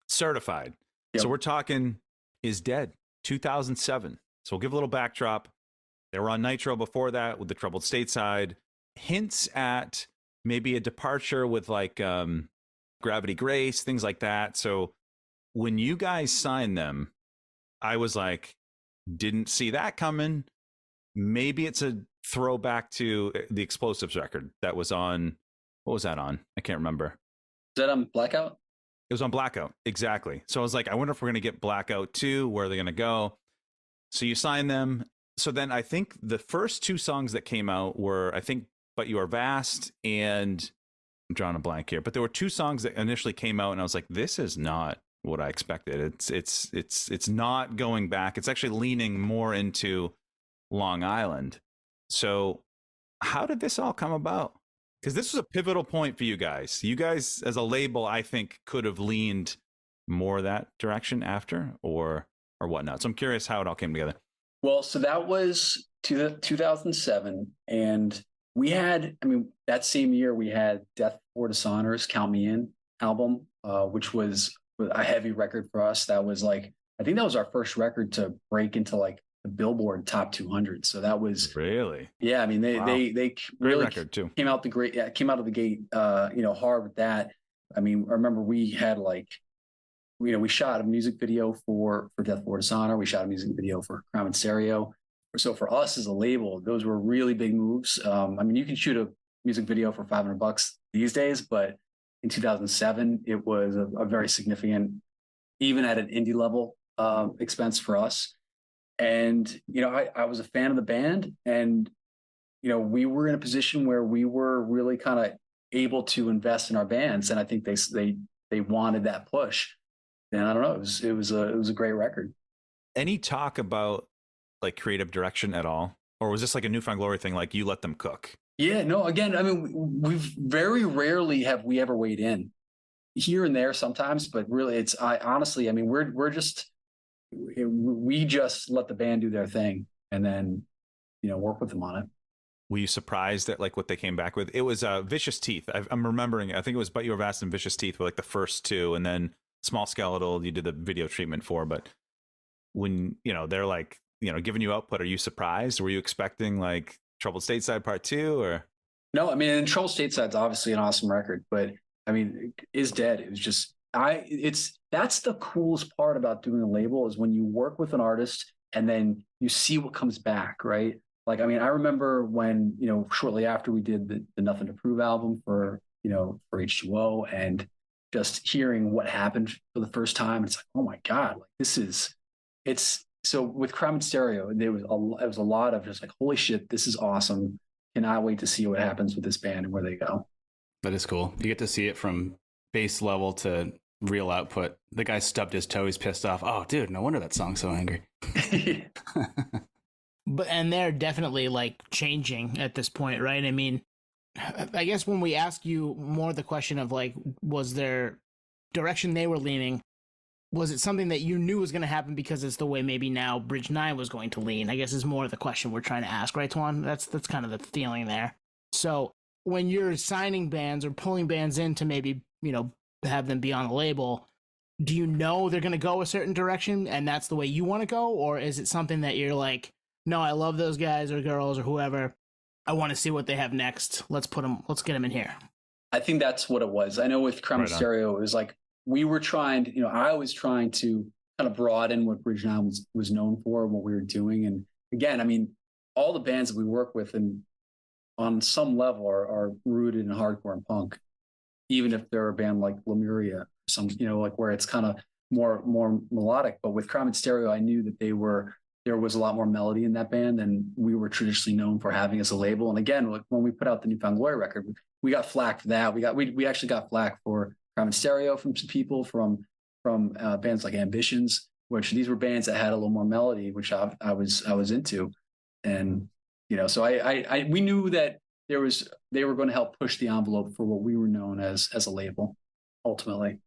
Certified. Yep. So we're talking Is Dead, 2007. So we'll give a little backdrop. They were on Nitro before that with the Troubled Stateside. Hints at maybe a departure with like Gravity Grace, things like that. So when you guys signed them, I was like, didn't see that coming. Maybe it's a throwback to the Explosives record that was on. What was that on? I can't remember. Is that on Blackout? It was on Blackout. Exactly. So I was like, I wonder if we're going to get Blackout 2. Where are they going to go? So you sign them. So then I think the first two songs that came out were, I think, But You Are Vast, and I'm drawing a blank here, but there were two songs that initially came out and I was like, this is not what I expected. It's not going back. It's actually leaning more into Long Island. So how did this all come about? Because this was a pivotal point for you guys. You guys as a label, I think, could have leaned more that direction after or whatnot. So I'm curious how it all came together. Well, so that was 2007. And we had, that same year we had Death Before Dishonor's Count Me In album, which was a heavy record for us. That was like, I think that was our first record to break into like the Billboard Top 200. So that was really, yeah. They great really record too. Came out of the gate, hard with that. I remember we had like, we shot a music video for Death Before Dishonor. We shot a music video for Crime in Stereo. So for us as a label, those were really big moves. You can shoot a music video for $500 these days, but in 2007, it was a very significant, even at an indie level, expense for us. And, I was a fan of the band, and, we were in a position where we were really kind of able to invest in our bands. And I think they wanted that push. And I don't know, it was a great record. Any talk about like creative direction at all? Or was this like a Newfound Glory thing? Like you let them cook? Yeah, no, again, I mean, we've very rarely have we ever weighed in, here and there sometimes, but really I honestly, I mean, we're just, we just let the band do their thing and then, work with them on it. Were you surprised at like what they came back with? It was Vicious Teeth. I'm remembering. I think it was But You Were Vast and Vicious Teeth were like the first two, and then Small Skeletal you did the video treatment for. But when they're like giving you output, are you surprised? Were you expecting like Troubled Stateside Part 2 or? No, I mean, and Troubled Stateside's obviously an awesome record, but I mean, Is Dead. It was just that's the coolest part about doing a label is when you work with an artist and then you see what comes back, right? Like, I mean, I remember when, shortly after we did the Nothing to Prove album for H2O and just hearing what happened for the first time, it's like, oh my God, like so with Crime and Stereo, it was a lot of just like, holy shit, this is awesome. Cannot wait to see what happens with this band and where they go. That is cool. You get to see it from base level to real output. The guy stubbed his toe. He's pissed off. Oh, dude, no wonder that song's so angry. And they're definitely like changing at this point, right? I mean, I guess when we ask you more the question of like, was there direction they were leaning? Was it something that you knew was going to happen because it's the way maybe now Bridge 9 was going to lean? I guess is more the question we're trying to ask, right, Tuan? That's kind of the feeling there. So when you're signing bands or pulling bands in to maybe, have them be on the label, do you know they're going to go a certain direction and that's the way you want to go? Or is it something that you're like, no, I love those guys or girls or whoever. I want to see what they have next. Let's get them in here. I think that's what it was. I know with Crime Stereo, it was like, we were trying to, I was trying to kind of broaden what Bridge 9 was known for, what we were doing. And again, I mean, all the bands that we work with and on some level are rooted in hardcore and punk, even if they're a band like Lemuria, like where it's kind of more melodic. But with Crime and Stereo, I knew that there was a lot more melody in that band than we were traditionally known for having as a label. And again, like when we put out the Newfound Glory record, we got flack for that. We actually got flack for Crime and Stereo from some people from bands like Ambitions, which these were bands that had a little more melody, which I was into. And, so we knew that they were going to help push the envelope for what we were known as a label ultimately.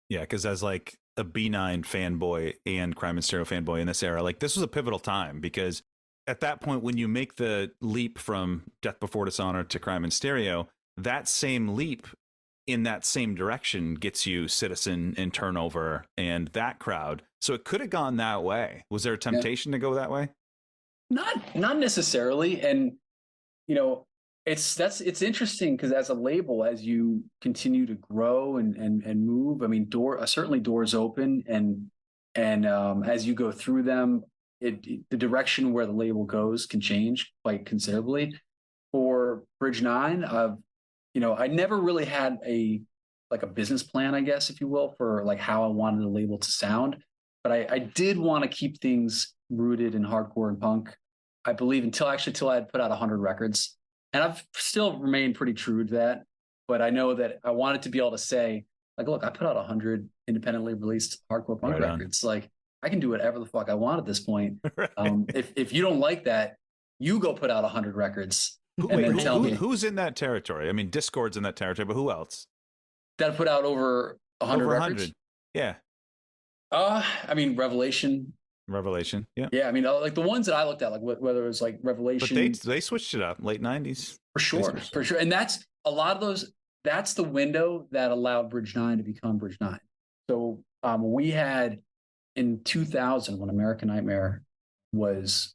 Yeah. Cause as like a B9 fanboy and Crime and Stereo fanboy in this era, like this was a pivotal time because at that point, when you make the leap from Death Before Dishonor to Crime and Stereo, that same leap in that same direction gets you Citizen and Turnover and that crowd. So it could have gone that way. Was there a temptation to go that way? Not necessarily. And, it's interesting because as a label, as you continue to grow and move, I mean, certainly doors open and as you go through them, the direction where the label goes can change quite considerably. For Bridge 9, I never really had a business plan, I guess, if you will, for like how I wanted the label to sound. But I did want to keep things rooted in hardcore and punk, I believe, until I had put out 100 records. And I've still remained pretty true to that. But I know that I wanted to be able to say, like, look, I put out 100 independently released hardcore punk records. Like, I can do whatever the fuck I want at this point. Right. If you don't like that, you go put out 100 records. Who's in that territory? I mean, Discord's in that territory, but who else? That put out over 100 records? Yeah. I mean, Revelation, yeah. Yeah, I mean, like the ones that I looked at, like whether it was like Revelation. But they switched it up, late 90s. For sure. And that's a lot of those, that's the window that allowed Bridge 9 to become Bridge 9. So we had in 2000, when American Nightmare was,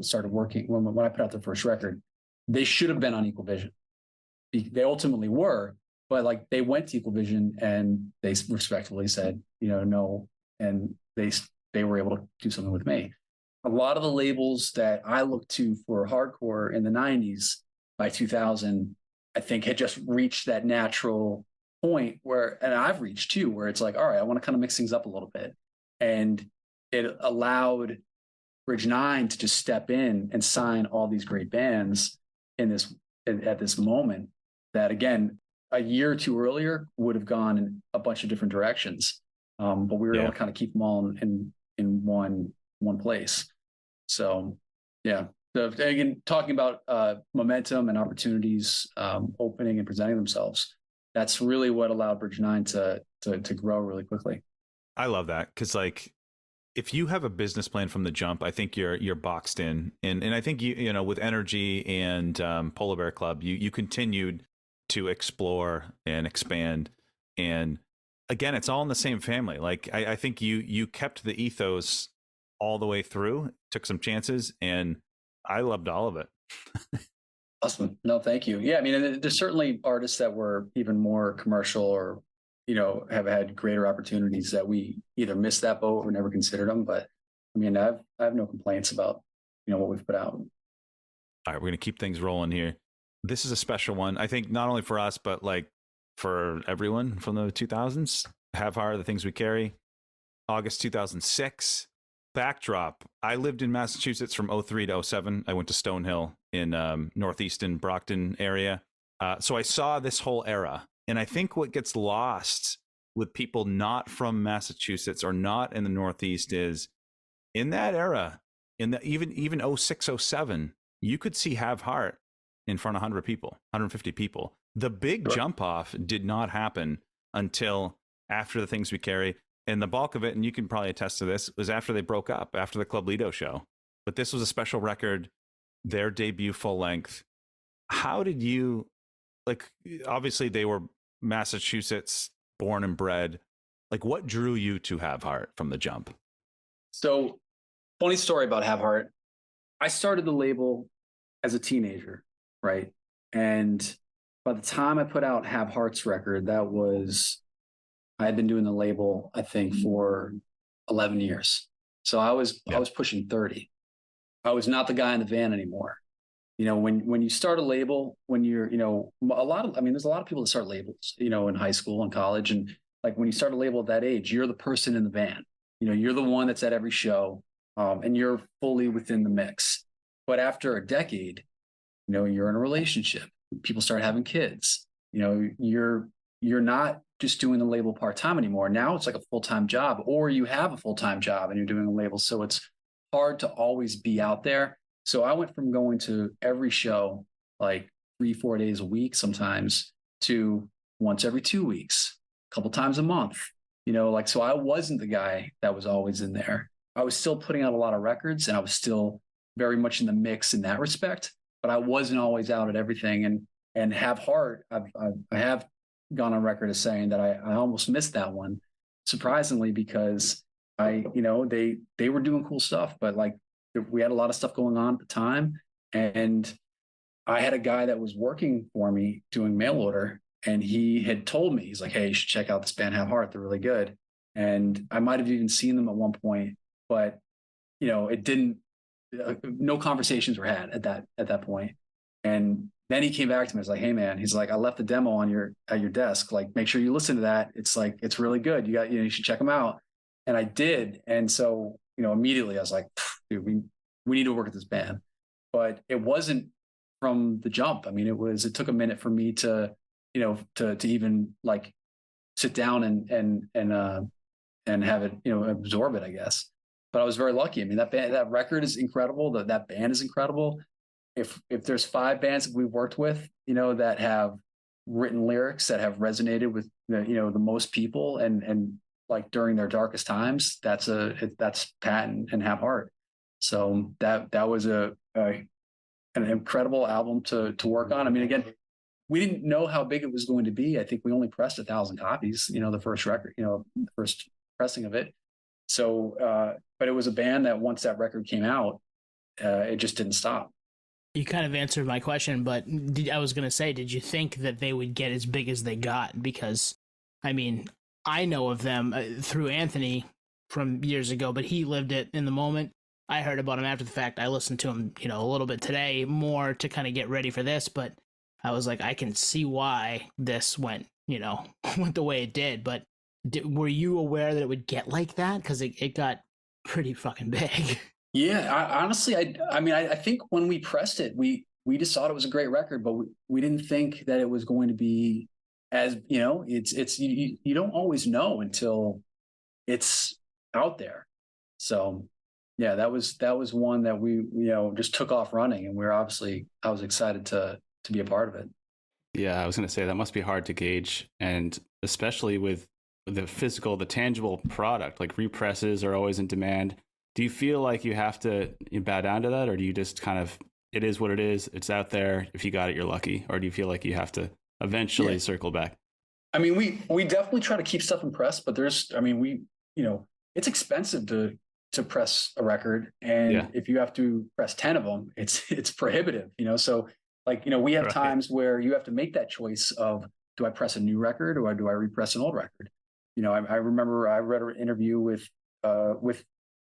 started working, when I put out the first record, they should have been on Equal Vision. They ultimately were, but like they went to Equal Vision and they respectfully said, no, and they were able to do something with me. A lot of the labels that I looked to for hardcore in the 90s, by 2000, I think had just reached that natural point and I've reached too, where it's like, all right, I want to kind of mix things up a little bit. And it allowed Bridge 9 to just step in and sign all these great bands at this moment that, again, a year or two earlier would have gone in a bunch of different directions. but we were Yeah. able to kind of keep them all in one place. So yeah. So again, talking about momentum and opportunities opening and presenting themselves, that's really what allowed Bridge 9 to grow really quickly. I love that because like if you have a business plan from the jump, I think you're boxed in, and I think you know with Energy and Polar Bear Club, you continued to explore and expand, and again, it's all in the same family. Like I think you kept the ethos all the way through, took some chances, and I loved all of it. Awesome. No, thank you. Yeah, I mean, there's certainly artists that were even more commercial or, have had greater opportunities that we either missed that boat or never considered them. But I mean, I have no complaints about, what we've put out. All right, we're going to keep things rolling here. This is a special one, I think, not only for us, but like for everyone from the 2000s. Have Heart, The Things We Carry, August 2006. Backdrop. I lived in Massachusetts from 03 to 07. I went to Stonehill in northeastern Brockton area. So I saw this whole era. And I think what gets lost with people not from Massachusetts or not in the Northeast is in that era, in the even 06, 07, you could see Have Heart in front of 100 people, 150 people. The big jump off did not happen until after The Things We Carry. And the bulk of it, and you can probably attest to this, was after they broke up, after the Club Lido show. But this was a special record, their debut full length. How did you, like, obviously they were Massachusetts born and bred. Like, what drew you to Have Heart from the jump? So, funny story about Have Heart. I started the label as a teenager, right? And by the time I put out Have Heart's record, I had been doing the label, I think, for 11 years. So I was pushing 30. I was not the guy in the van anymore. When you start a label, when you're, there's a lot of people that start labels, in high school and college. And like when you start a label at that age, you're the person in the van. You're the one that's at every show, and you're fully within the mix. But after a decade, you're in a relationship. People start having kids. You're not just doing the label part-time anymore. Now it's like a full-time job, or you have a full-time job and you're doing a label. So it's hard to always be out there. So I went from going to every show, like 3-4 days a week sometimes, to once every 2 weeks, a couple times a month, so I wasn't the guy that was always in there. I was still putting out a lot of records and I was still very much in the mix in that respect, but I wasn't always out at everything. And Have Heart, I have gone on record as saying that I almost missed that one, surprisingly, because they were doing cool stuff, but like we had a lot of stuff going on at the time. And I had a guy that was working for me doing mail order, and he had told me, he's like, hey, you should check out this band Have Heart. They're really good. And I might've even seen them at one point, but it didn't, no conversations were had at that point. And then he came back to me. I was like, hey man, he's like, I left the demo at your desk. Like, make sure you listen to that. It's like, it's really good. You should check them out. And I did. And so, immediately I was like, dude, we need to work with this band. But it wasn't from the jump. I mean, it took a minute for me to even like sit down and have it, absorb it, I guess. But I was very lucky. I mean, that record is incredible. That band is incredible. If there's 5 bands that we've worked with, that have written lyrics that have resonated with the most people and like during their darkest times, that's Pat and Have Heart. So that was an incredible album to work on. I mean, again, we didn't know how big it was going to be. I think we only pressed 1,000 copies, the first record, the first pressing of it. So, but it was a band that once that record came out, it just didn't stop. You kind of answered my question, but I was going to say, did you think that they would get as big as they got? Because, I mean, I know of them through Anthony from years ago, but he lived it in the moment. I heard about him after the fact. I listened to him, a little bit today more to kind of get ready for this, but I was like, I can see why this went the way it did. But were you aware that it would get like that? Because it got pretty fucking big. Yeah, honestly, I think when we pressed it, we just thought it was a great record, but we didn't think that it was going to be as, it's you don't always know until it's out there. So yeah, that was one that we, just took off running, and I was excited to be a part of it. Yeah, I was going to say that must be hard to gauge, and especially with the tangible product, like represses are always in demand. Do you feel like you have to bow down to that, or do you just kind of, it is what it is, it's out there, if you got it, you're lucky? Or do you feel like you have to eventually circle back? I mean, we definitely try to keep stuff in press, but it's expensive to press a record, and if you have to press 10 of them, it's prohibitive, so we have times where you have to make that choice of, do I press a new record or do I repress an old record? I remember I read an interview with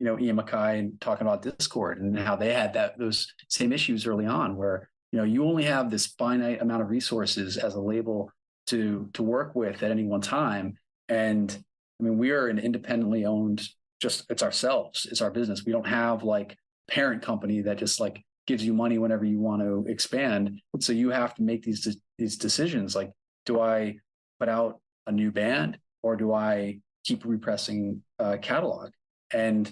Ian Mackay, and talking about Discord and how they had those same issues early on, where you only have this finite amount of resources as a label to work with at any one time. And I mean, we are an independently owned, it's ourselves, it's our business. We don't have like parent company that just like gives you money whenever you want to expand. So you have to make these decisions. Like, do I put out a new band, or do I keep repressing catalog? And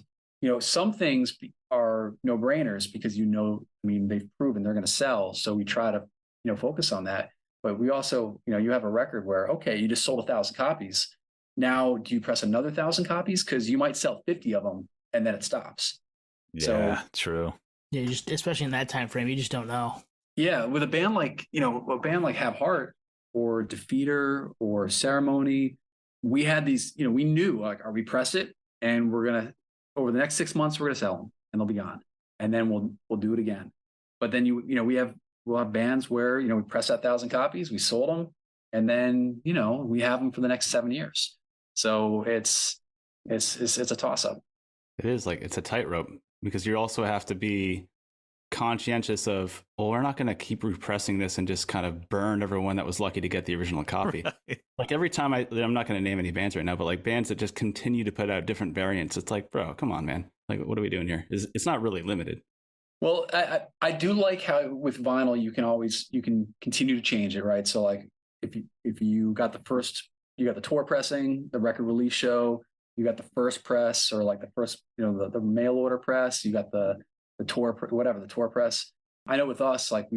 some things are no brainers because they've proven they're going to sell. So we try to focus on that. But we also you have a record where, okay, you just sold 1,000 copies. Now, do you press another 1,000 copies? Because you might sell 50 of them and then it stops. Yeah, true. Yeah, just especially in that time frame, you just don't know. Yeah, with a band like Have Heart or Defeater or Ceremony, we had these. We knew, like, we press it, and we're gonna, over the next 6 months, we're gonna sell them and they'll be gone, and then we'll do it again. But then we'll have bands where we press that 1,000 copies, we sold them, and then we have them for the next 7 years. So it's a toss up. It is, like, it's a tightrope, because you also have to be conscientious of, well, we're not going to keep repressing this and just kind of burn everyone that was lucky to get the original copy. Right. Like, every time I'm not going to name any bands right now, but like bands that just continue to put out different variants, it's like, bro, come on, man. Like, what are we doing here? It's not really limited. Well, I do like how with vinyl you can continue to change it, right? So like if you got the tour pressing, the record release show, you got the first press, or like the first, the mail order press, you got the tour, whatever, the tour press. I know with us, like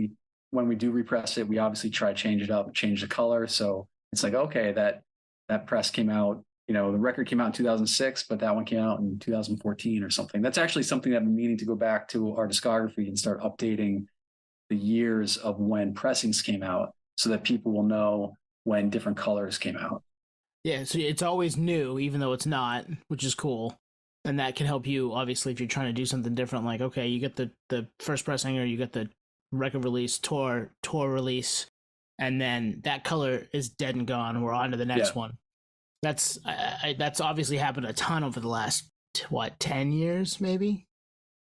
when we do repress it, we obviously try to change it up, change the color. So it's like, okay, that press came out, the record came out in 2006, but that one came out in 2014 or something. That's actually something that I've been meaning to go back to our discography and start updating the years of when pressings came out, so that people will know when different colors came out. Yeah, so it's always new, even though it's not, which is cool. And that can help you, obviously, if you're trying to do something different. Like, okay, you get the first pressing, or you get the record release, tour release, and then that color is dead and gone. We're on to the next one. That's obviously happened a ton over the last, 10 years, maybe?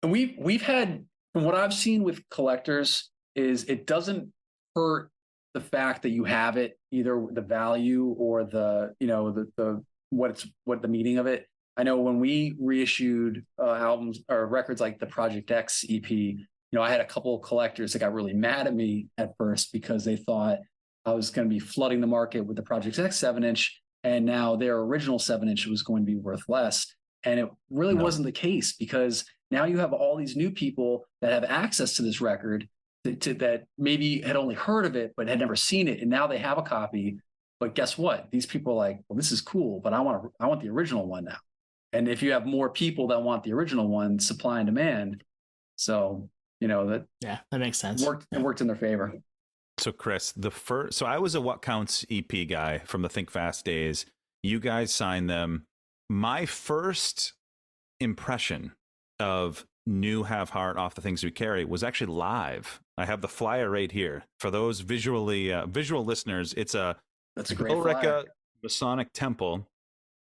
And we've had, from what I've seen with collectors, is it doesn't hurt the fact that you have it, either the value or the what the meaning of it. I know when we reissued albums or records like the Project X EP, I had a couple of collectors that got really mad at me at first because they thought I was going to be flooding the market with the Project X 7-inch, and now their original 7-inch was going to be worth less. And it really wasn't the case, because now you have all these new people that have access to this record that maybe had only heard of it but had never seen it, and now they have a copy. But guess what? These people are like, well, this is cool, but I want the original one now. And if you have more people that want the original one, supply and demand. So that makes sense. It worked in their favor. So Chris, so I was a What Counts EP guy from the Think Fast days. You guys signed them. My first impression of new Have Heart Off the Things We Carry was actually live. I have the flyer right here. For those visual listeners, that's a great flyer. Masonic Temple.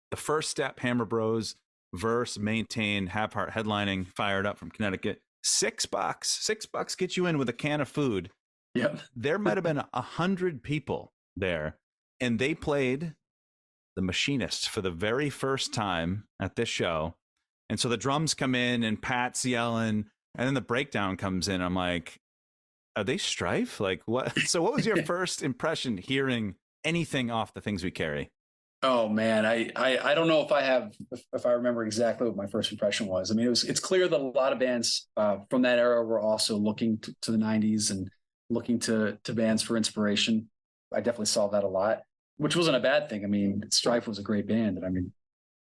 The First Step, Hammer Bros, Verse, Maintain, Have Heart headlining, Fired Up from Connecticut. $6. $6 gets you in with a can of food. Yep. There might have been 100 people there, and they played The Machinists for the very first time at this show. And so the drums come in and Pat's yelling, and then the breakdown comes in. I'm like, are they Strife? Like, what? So what was your first impression hearing anything off the Things We Carry? Oh man, I don't know if I remember exactly what my first impression was. I mean, it's clear that a lot of bands from that era were also looking to the '90s and looking to bands for inspiration. I definitely saw that a lot, which wasn't a bad thing. I mean, Strife was a great band, and I mean,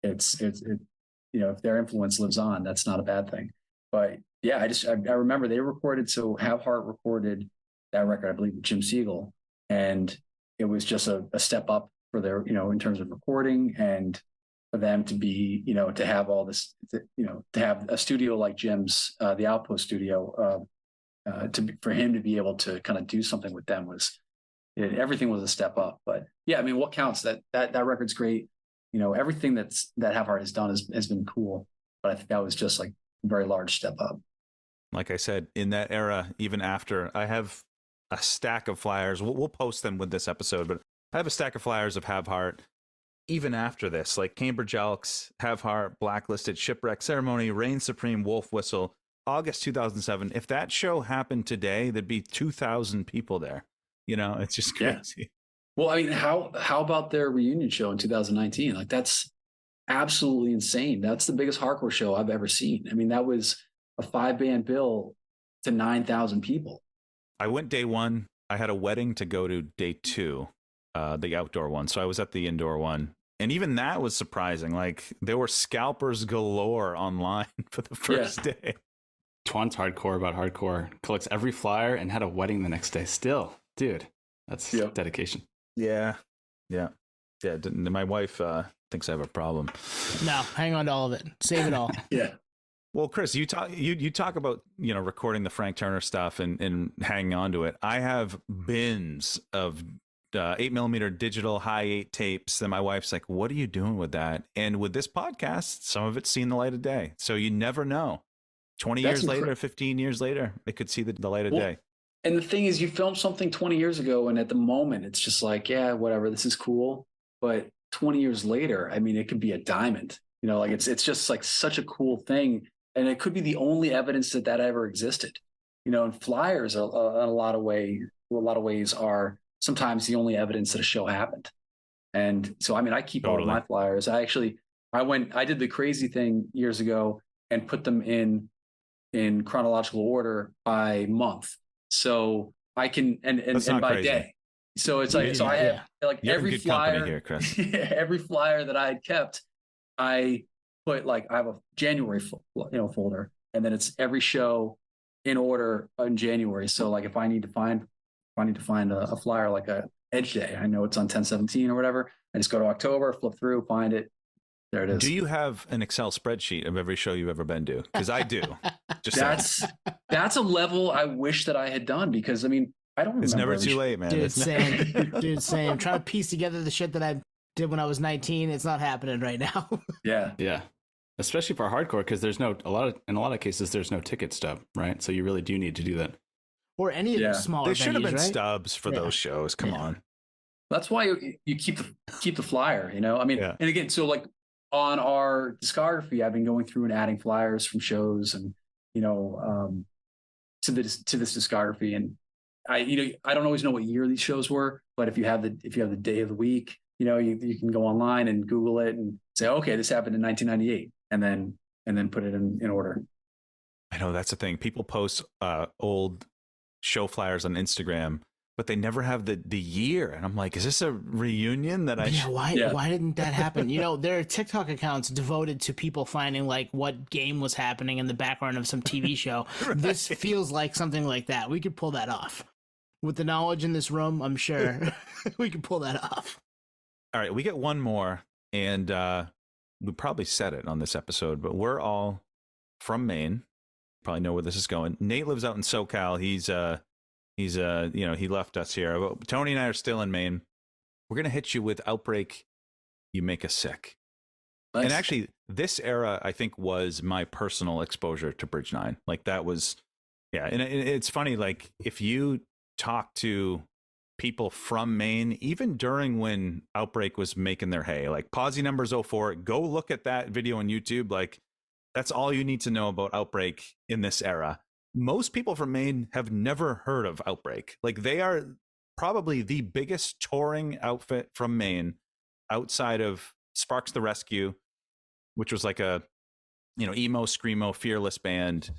it if their influence lives on, that's not a bad thing. But yeah, I remember they recorded, so Have Heart recorded that record, I believe, with Jim Siegel, and it was just a step up for their, in terms of recording, and for them to be, to have all this, to have a studio like Jim's, the Outpost studio, for him to be able to kind of do something with them everything was a step up. But yeah, I mean, what counts? That record's great. Everything that Have Heart has done has been cool, but I think that was just like a very large step up. Like I said, in that era, even after, I have a stack of flyers. We'll post them with this episode, but I have a stack of flyers of Have Heart. Even after this, like Cambridge Elks, Have Heart, Blacklisted, Shipwreck Ceremony, Reign Supreme, Wolf Whistle, August 2007. If that show happened today, there'd be 2,000 people there. It's just crazy. Yeah. Well, I mean, how about their reunion show in 2019? Like, that's absolutely insane. That's the biggest hardcore show I've ever seen. I mean, that was a 5-band bill to 9,000 people. I went day one. I had a wedding to go to day two, the outdoor one. So I was at the indoor one. And even that was surprising. Like, there were scalpers galore online for the first day. Twan's hardcore about hardcore, collects every flyer and had a wedding the next day. Still, dude, that's dedication. Yeah. My wife thinks I have a problem. No, hang on to all of it. Save it all. Yeah. Well, Chris, you talk about recording the Frank Turner stuff and hanging on to it. I have bins of 8mm digital high 8 tapes that my wife's like, "What are you doing with that?" And with this podcast, some of it's seen the light of day. So you never know. 20 years later, 15 years later, it could see the light of day. And the thing is, you filmed something 20 years ago, and at the moment, it's just like, yeah, whatever, this is cool. But 20 years later, I mean, it could be a diamond. Like it's just like such a cool thing. And it could be the only evidence that ever existed. And flyers are in a lot of ways are sometimes the only evidence that a show happened. And so, I mean, I keep all of my flyers. I did the crazy thing years ago and put them in chronological order by month. So I can, and by crazy. Day. So it's like, I have like You're every good flyer here, Chris. every flyer that I had kept, I put I have a January folder, and then it's every show in order in January. So like if I need to find a flyer like a Edge Day, I know it's on 10/17 or whatever. I just go to October, flip through, find it. There it is. Do you have an Excel spreadsheet of every show you've ever been to? Because I do. That's a level I wish that I had done, because I mean, I don't remember. It's never too late, man. Dude, same. I'm trying to piece together the shit that I did when I was 19. It's not happening right now. Yeah. Especially for hardcore, because in a lot of cases there's no ticket stub, right? So you really do need to do that. Or any of the smaller There should have been right? stubs for those shows. Come on. That's why you keep the flyer. I mean, and again, so like on our discography, I've been going through and adding flyers from shows and to this discography, and I don't always know what year these shows were, but if you have the day of the week, you can go online and Google it and say, okay, this happened in 1998, and then put it in order. I know that's the thing. People post old show flyers on Instagram, but they never have the year. And I'm like, is this a reunion that why didn't that happen? There are TikTok accounts devoted to people finding like what game was happening in the background of some TV show. Right. This feels like something like that. We could pull that off. With the knowledge in this room, I'm sure we could pull that off. All right, we get one more, and we probably said it on this episode, but we're all from Maine. Probably know where this is going. Nate lives out in SoCal. He left us here. But Tony and I are still in Maine. We're going to hit you with Outbreak, You Make Us Sick. Nice. And actually, this era, I think, was my personal exposure to Bridge 9. Like, that was, and it's funny, like, if you talk to people from Maine, even during when Outbreak was making their hay, like Posse Numbers 04, go look at that video on YouTube. Like, that's all you need to know about Outbreak in this era. Most people from Maine have never heard of Outbreak. Like, they are probably the biggest touring outfit from Maine. outside of Sparks the Rescue, which was like a, emo, screamo, fearless band.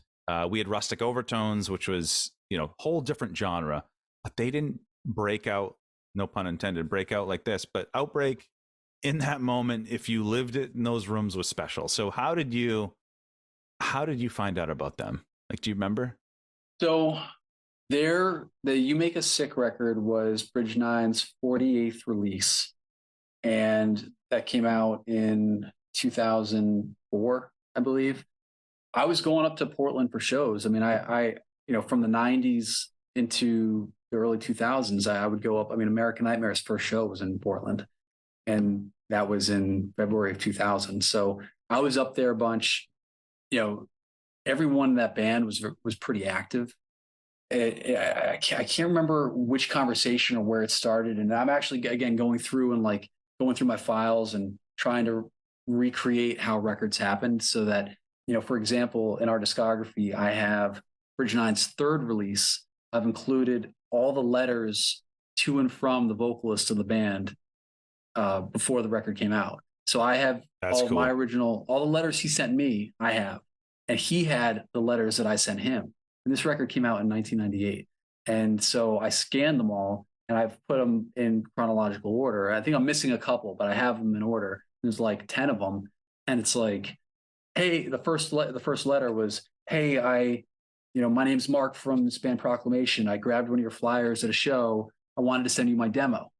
We had Rustic Overtones, which was, whole different genre, but they didn't break out, no pun intended, break out like this. But Outbreak, in that moment, if you lived it in those rooms, was special. So how did you find out about them? Like, do you remember? So the You Make Us Sick record was Bridge Nine's 48th release. And that came out in 2004, I believe. I was going up to Portland for shows. I mean, I from the 90s into the early 2000s, I would go up. I mean, American Nightmare's first show was in Portland, and that was in February of 2000. So I was up there a bunch. Everyone in that band was pretty active. I can't remember which conversation or where it started. And I'm actually, again, going through my files and trying to recreate how records happened so that, for example, in our discography, I have Bridge Nine's third release. I've included all the letters to and from the vocalist of the band before the record came out. So I have all the letters he sent me, I have. And he had the letters that I sent him. And this record came out in 1998. And so I scanned them all and I've put them in chronological order. I think I'm missing a couple, but I have them in order. There's like 10 of them. And it's like, hey, the first letter was, hey, my name's Mark from this band Proclamation. I grabbed one of your flyers at a show. I wanted to send you my demo.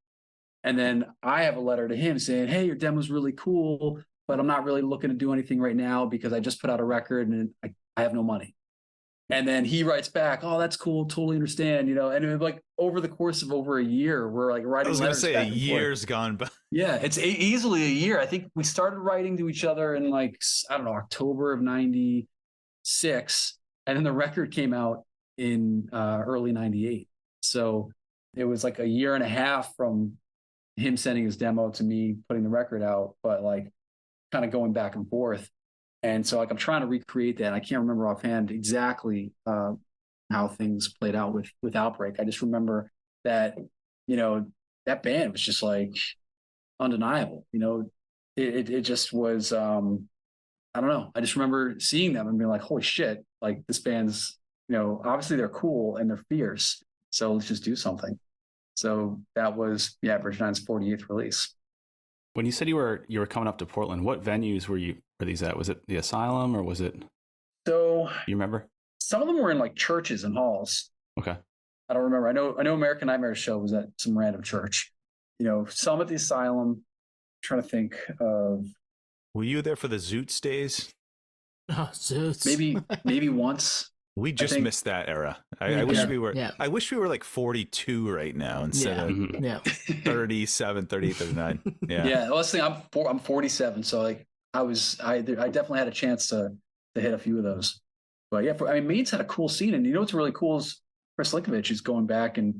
And then I have a letter to him saying, hey, your demo's really cool, but I'm not really looking to do anything right now because I just put out a record and I have no money. And then he writes back, oh, that's cool. Totally understand. And it was like over the course of over a year, we're like writing. I was going to say a year's gone by. Yeah, it's easily a year. I think we started writing to each other in October of 96. And then the record came out in early 98. So it was like a year and a half from him sending his demo to me putting the record out, but like kind of going back and forth. And so like I'm trying to recreate that. I can't remember offhand exactly how things played out with Outbreak. I just remember that, that band was just like undeniable. It just was, I don't know. I just remember seeing them and being like, holy shit, like this band's, obviously they're cool and they're fierce. So let's just do something. So that was, Bridge Nine's 48th release. When you said you were coming up to Portland, what venues were these at? Was it the Asylum or was it? So you remember? Some of them were in like churches and halls. Okay. I don't remember. I know American Nightmare's show was at some random church. Some at the Asylum. I'm trying to think of. Were you there for the Zoots days? Oh, Zoots. Maybe once. We just missed that era. I wish we were. Yeah. I wish we were like 42 right now instead of 37, 38, 39. Yeah. Yeah. Let's think. I'm 47, so like I definitely had a chance to hit a few of those. But yeah, Maine's had a cool scene, and what's really cool is Chris Linkovich is going back and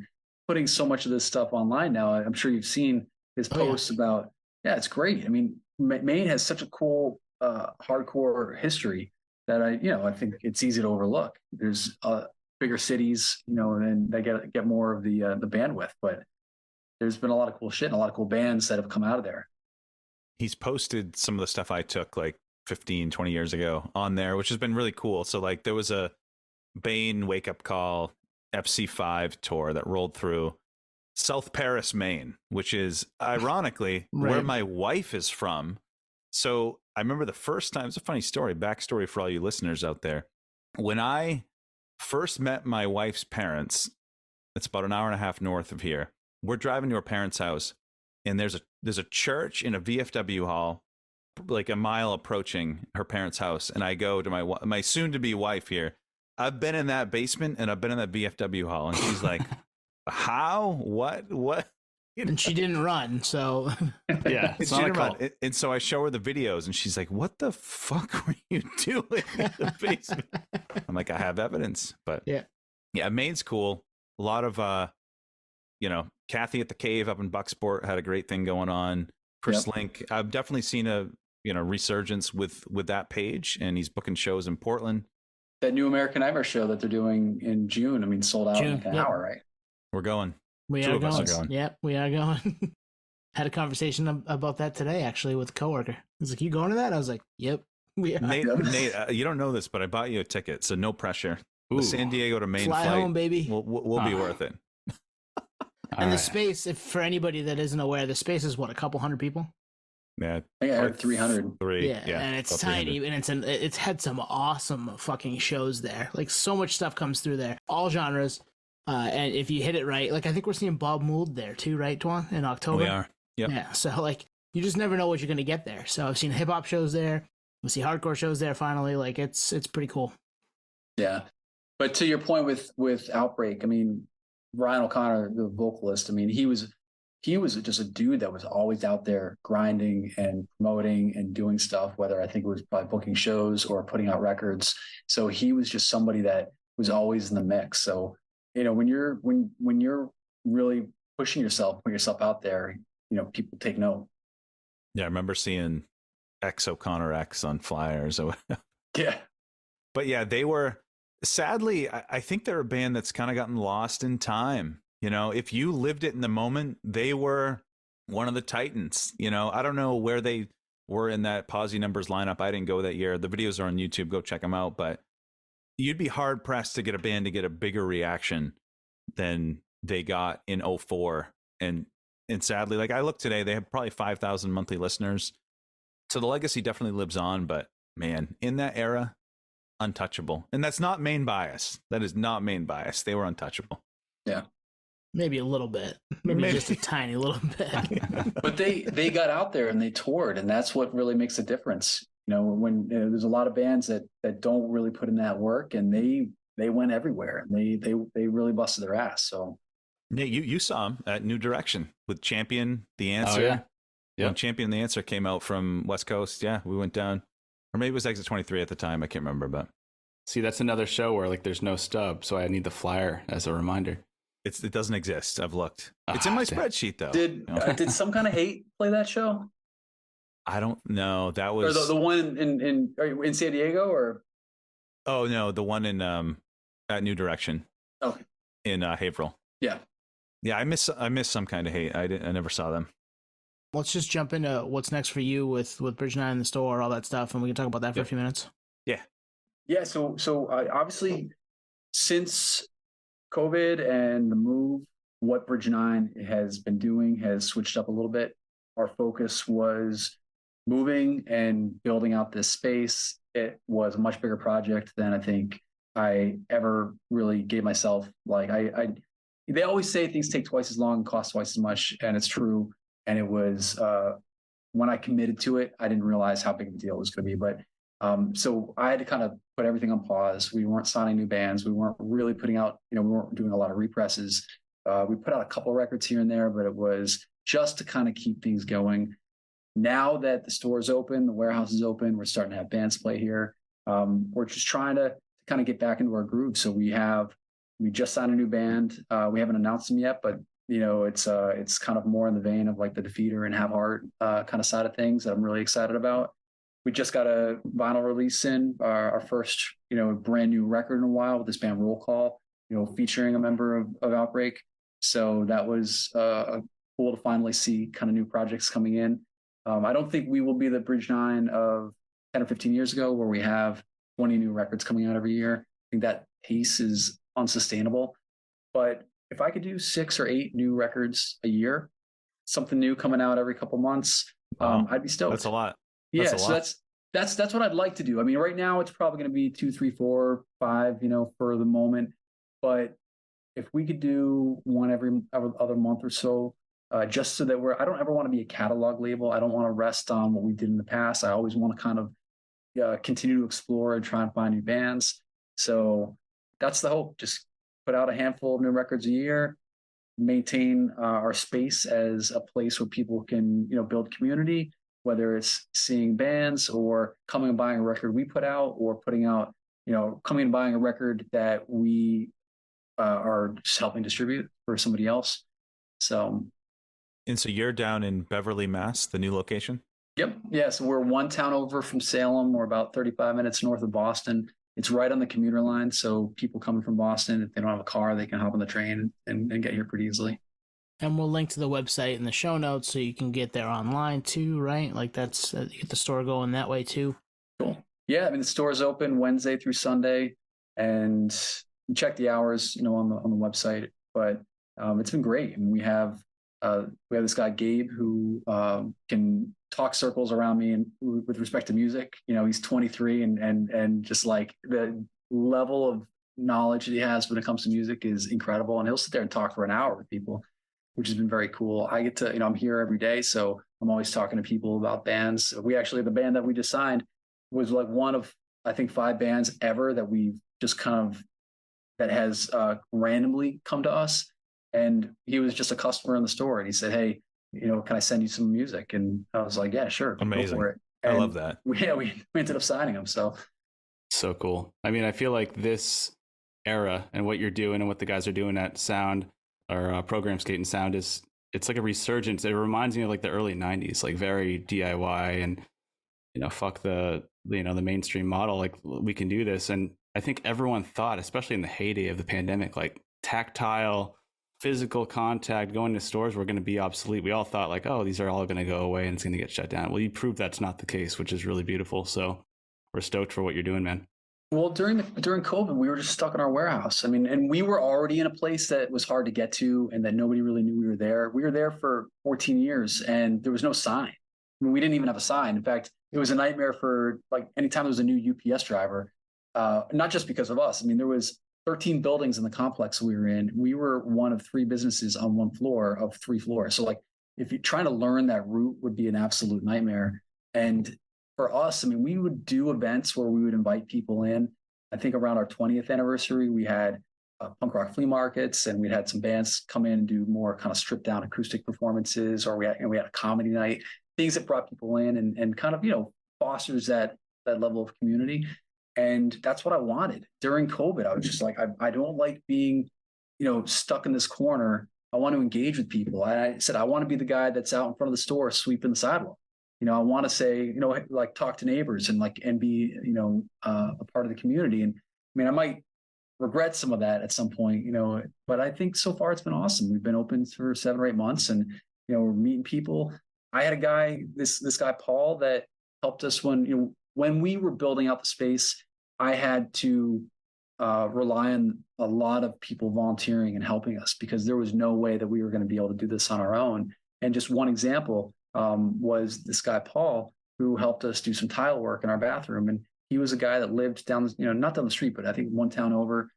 putting so much of this stuff online now. I'm sure you've seen his posts about. Yeah, it's great. I mean, Maine has such a cool hardcore history that I think it's easy to overlook. There's bigger cities, and they get more of the bandwidth, but there's been a lot of cool shit and a lot of cool bands that have come out of there. He's posted some of the stuff I took like 15, 20 years ago on there, which has been really cool. So like there was a Bane Wake Up Call FC5 tour that rolled through South Paris, Maine, which is ironically where my wife is from. So I remember the first time, it's a funny story, backstory for all you listeners out there. When I first met my wife's parents, it's about an hour and a half north of here. We're driving to her parents' house, and there's a church in a VFW hall, like a mile approaching her parents' house. And I go to my soon-to-be wife here. I've been in that basement and I've been in that VFW hall. And she's like, how? What? And she didn't run, so yeah, she didn't run. And so I show her the videos, and she's like, "What the fuck were you doing in the basement?" I'm like, "I have evidence." But yeah, Maine's cool. A lot of Kathy at the Cave up in Bucksport had a great thing going on. Chris Link, I've definitely seen a resurgence with that page, and he's booking shows in Portland. That new American Nightmare show that they're doing in June. Sold out in an hour, right? We're going. We are going. Yep, we are going. Had a conversation about that today, actually, with a coworker. He's like, "You going to that?" I was like, "Yep, we are." Nate, you don't know this, but I bought you a ticket, so no pressure. The Ooh. San Diego to Maine Fly flight home, baby. will be worth it. And the space, if for anybody that isn't aware, the space is what, a couple hundred people? Yeah, I think I heard 300. Three. Yeah, and it's about tiny, 300. and it's had some awesome fucking shows there. Like, so much stuff comes through there, all genres. And if you hit it right, like I think we're seeing Bob Mould there too, right, Tuan, in October. We are. Yep. Yeah, so like you just never know what you're gonna get there. So I've seen hip hop shows there, we see hardcore shows there. Finally, like it's pretty cool. Yeah, but to your point with Outbreak, I mean, Ryan O'Connor, the vocalist, I mean, he was just a dude that was always out there grinding and promoting and doing stuff, whether I think it was probably booking shows or putting out records. So he was just somebody that was always in the mix. So, you know, when you're really pushing yourself, putting yourself out there, you know, people take note. Yeah, I remember seeing X O'Connor X on flyers. Yeah. But yeah, they were, sadly, I think they're a band that's kind of gotten lost in time. You know, if you lived it in the moment, they were one of the titans. You know, I don't know where they were in that Posy Numbers lineup. I didn't go that year. The videos are on YouTube. Go check them out. But you'd be hard pressed to get a band to get a bigger reaction than they got in 04. And sadly, like I looked today, they have probably 5,000 monthly listeners. So the legacy definitely lives on. But man, in that era, untouchable. And that's not main bias. That is not main bias. They were untouchable. Yeah. Maybe a little bit, maybe just a tiny little bit. But they got out there and they toured, and that's what really makes a difference. You know, when there's a lot of bands that don't really put in that work, and they went everywhere, and they really busted their ass. So, Nate, you saw him at New Direction with Champion the Answer. Oh, yeah. Yep. When Champion the Answer came out from West Coast, yeah, we went down, or maybe it was Exit 23 at the time. I can't remember, but See, that's another show where like there's no stub, so I need the flyer as a reminder. it doesn't exist. I've looked. It's in my spreadsheet though. Did Some Kind of Hate play that show? I don't know. That was Or the one in San Diego, or oh no, the one in at New Direction. Okay. In Haverhill. Yeah. Yeah, I miss Some Kind of Hate. I never saw them. Let's just jump into what's next for you with Bridge 9 in the store, all that stuff, and we can talk about that for a few minutes. Yeah. So obviously, since COVID and the move, what Bridge 9 has been doing has switched up a little bit. Our focus was moving and building out this space. It was a much bigger project than I think I ever really gave myself. Like they always say things take twice as long and cost twice as much, and it's true. And it was when I committed to it, I didn't realize how big of a deal it was going to be. But so I had to kind of put everything on pause. We weren't signing new bands. We weren't really putting out, we weren't doing a lot of represses. We put out a couple records here and there, but it was just to kind of keep things going. Now that the store is open, the warehouse is open, we're starting to have bands play here. We're just trying to kind of get back into our groove. So we just signed a new band. We haven't announced them yet, but it's kind of more in the vein of like the Defeater and Have Heart kind of side of things that I'm really excited about. We just got a vinyl release in our first, brand new record in a while with this band Roll Call, featuring a member of Outbreak. So that was cool to finally see kind of new projects coming in. I don't think we will be the Bridge 9 of 10 or 15 years ago where we have 20 new records coming out every year. I think that pace is unsustainable. But if I could do 6 or 8 new records a year, something new coming out every couple months, I'd be stoked. That's a lot. So that's what I'd like to do. I mean, right now it's probably going to be 2, 3, 4, 5, for the moment. But if we could do one every other month or so, just so that I don't ever want to be a catalog label. I don't want to rest on what we did in the past. I always want to kind of continue to explore and try and find new bands. So that's the hope. Just put out a handful of new records a year, maintain our space as a place where people can, build community, whether it's seeing bands or coming and buying a record we put out, or putting out, coming and buying a record that we are just helping distribute for somebody else. And so you're down in Beverly, Mass, the new location? Yep. Yeah. So we're one town over from Salem. We're about 35 minutes north of Boston. It's right on the commuter line. So people coming from Boston, if they don't have a car, they can hop on the train and get here pretty easily. And we'll link to the website in the show notes so you can get there online too, right? Like that's you get the store going that way too. Cool. Yeah, I mean the store is open Wednesday through Sunday, and you check the hours, on the website. But it's been great. I mean, we have this guy Gabe who can talk circles around me and with respect to music. He's 23 and just like the level of knowledge that he has when it comes to music is incredible. And he'll sit there and talk for an hour with people, which has been very cool. I get to, I'm here every day, so I'm always talking to people about bands. The band that we just signed was like one of, I think, 5 bands ever that we've just that has randomly come to us. And he was just a customer in the store, and he said, "Hey, can I send you some music?" And I was like, "Yeah, sure." Amazing. Go for it. I love that. We ended up signing him. So cool. I mean, I feel like this era and what you're doing and what the guys are doing at Sound or Program Skate and Sound it's like a resurgence. It reminds me of like the early 90s, like very DIY and fuck the mainstream model. Like we can do this. And I think everyone thought, especially in the heyday of the pandemic, like tactile, physical contact, going to stores were going to be obsolete. We all thought like, oh, these are all going to go away and it's going to get shut down. Well, you proved that's not the case, which is really beautiful. So we're stoked for what you're doing, man. Well, during COVID, we were just stuck in our warehouse. I mean, and we were already in a place that was hard to get to and that nobody really knew we were there. We were there for 14 years and there was no sign. I mean, we didn't even have a sign. In fact, it was a nightmare for like anytime there was a new UPS driver, not just because of us. I mean, there was 13 buildings in the complex we were in. We were one of 3 businesses on one floor of 3 floors. So like if you're trying to learn that route would be an absolute nightmare. And for us, I mean, we would do events where we would invite people in. I think around our 20th anniversary, we had punk rock flea markets, and we'd had some bands come in and do more kind of stripped down acoustic performances, or we had a comedy night, things that brought people in and kind of, fosters that level of community. And that's what I wanted. During COVID, I was just like, I don't like being, stuck in this corner. I want to engage with people. I said, I want to be the guy that's out in front of the store sweeping the sidewalk. I want to say, like talk to neighbors and be, a part of the community. And I mean, I might regret some of that at some point, but I think so far it's been awesome. We've been open for 7 or 8 months and, we're meeting people. I had a guy, this guy, Paul, that helped us when we were building out the space. I had to rely on a lot of people volunteering and helping us because there was no way that we were going to be able to do this on our own. And just one example was this guy, Paul, who helped us do some tile work in our bathroom. And he was a guy that lived down, not down the street, but I think one town over,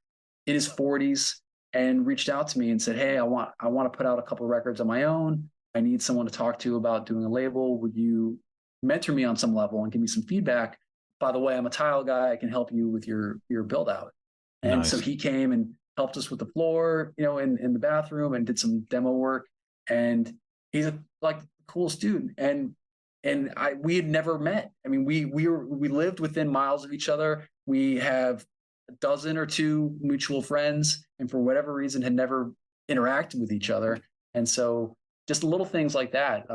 in his 40s, and reached out to me and said, "Hey, I want to put out a couple of records on my own. I need someone to talk to about doing a label. Would you mentor me on some level and give me some feedback? By the way, I'm a tile guy. I can help you with your build out." And Nice. So he came and helped us with the floor, in the bathroom, and did some demo work. And he's like the coolest dude. And we had never met. I mean, we lived within miles of each other. We have a dozen or 2 mutual friends, and for whatever reason had never interacted with each other. And so just little things like that,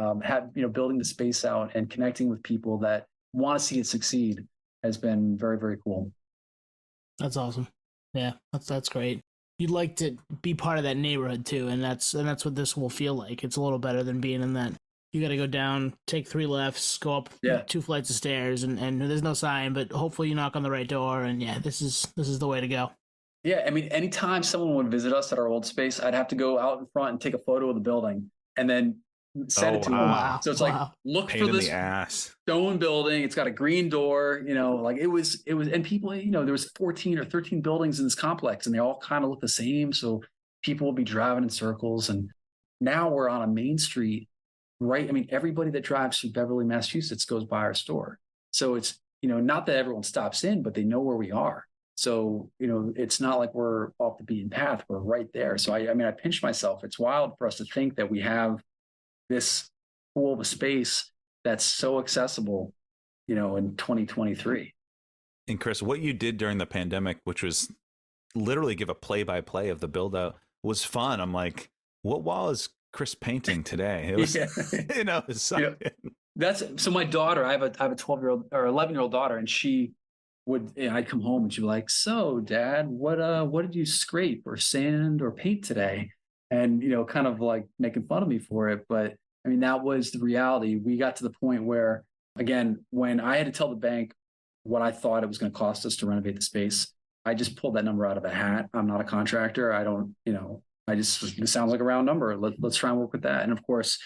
building the space out and connecting with people that want to see it succeed has been very, very cool. That's awesome. Yeah, that's great. You'd like to be part of that neighborhood too, and that's what this will feel like. It's a little better than being in that. You got to go down, take 3 lefts, go up 2 flights of stairs, and there's no sign, but hopefully you knock on the right door, and yeah, this is the way to go. Yeah, I mean, anytime someone would visit us at our old space, I'd have to go out in front and take a photo of the building and then send it to them. Wow. So it's like, look Pain for in this the ass. stone building. It's got a green door, like it was, and people, there was 14 or 13 buildings in this complex and they all kind of look the same. So people will be driving in circles. And now we're on a main street, right? I mean, everybody that drives through Beverly, Massachusetts goes by our store. So it's, not that everyone stops in, but they know where we are. So, it's not like we're off the beaten path. We're right there. So I pinch myself. It's wild for us to think that we have this cool of a space that's so accessible, in 2023. And Chris, what you did during the pandemic, which was literally give a play-by-play of the build-out, was fun. I'm like, what wall is Chris painting today? It was, That's so. My daughter, I have a 12-year-old or 11-year-old daughter, and she would. I'd come home and she'd be like, "So, Dad, what did you scrape or sand or paint today?" and, kind of like making fun of me for it. But I mean, that was the reality. We got to the point where, again, when I had to tell the bank what I thought it was going to cost us to renovate the space, I just pulled that number out of a hat. I'm not a contractor. I don't, it sounds like a round number. Let's try and work with that. And of course,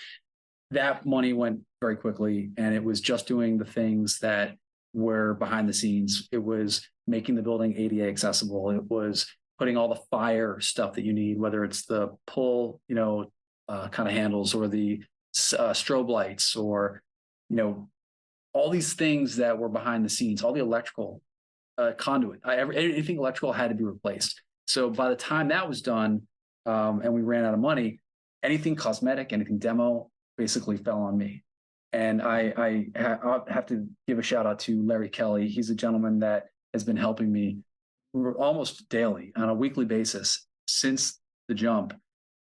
that money went very quickly, and it was just doing the things that were behind the scenes. It was making the building ADA accessible. It was putting all the fire stuff that you need, whether it's the pull, kind of handles, or the strobe lights, or, all these things that were behind the scenes, all the electrical conduit, anything electrical had to be replaced. So by the time that was done, and we ran out of money, anything cosmetic, anything demo basically fell on me. And I have to give a shout out to Larry Kelly. He's a gentleman that has been helping me almost daily on a weekly basis since the jump.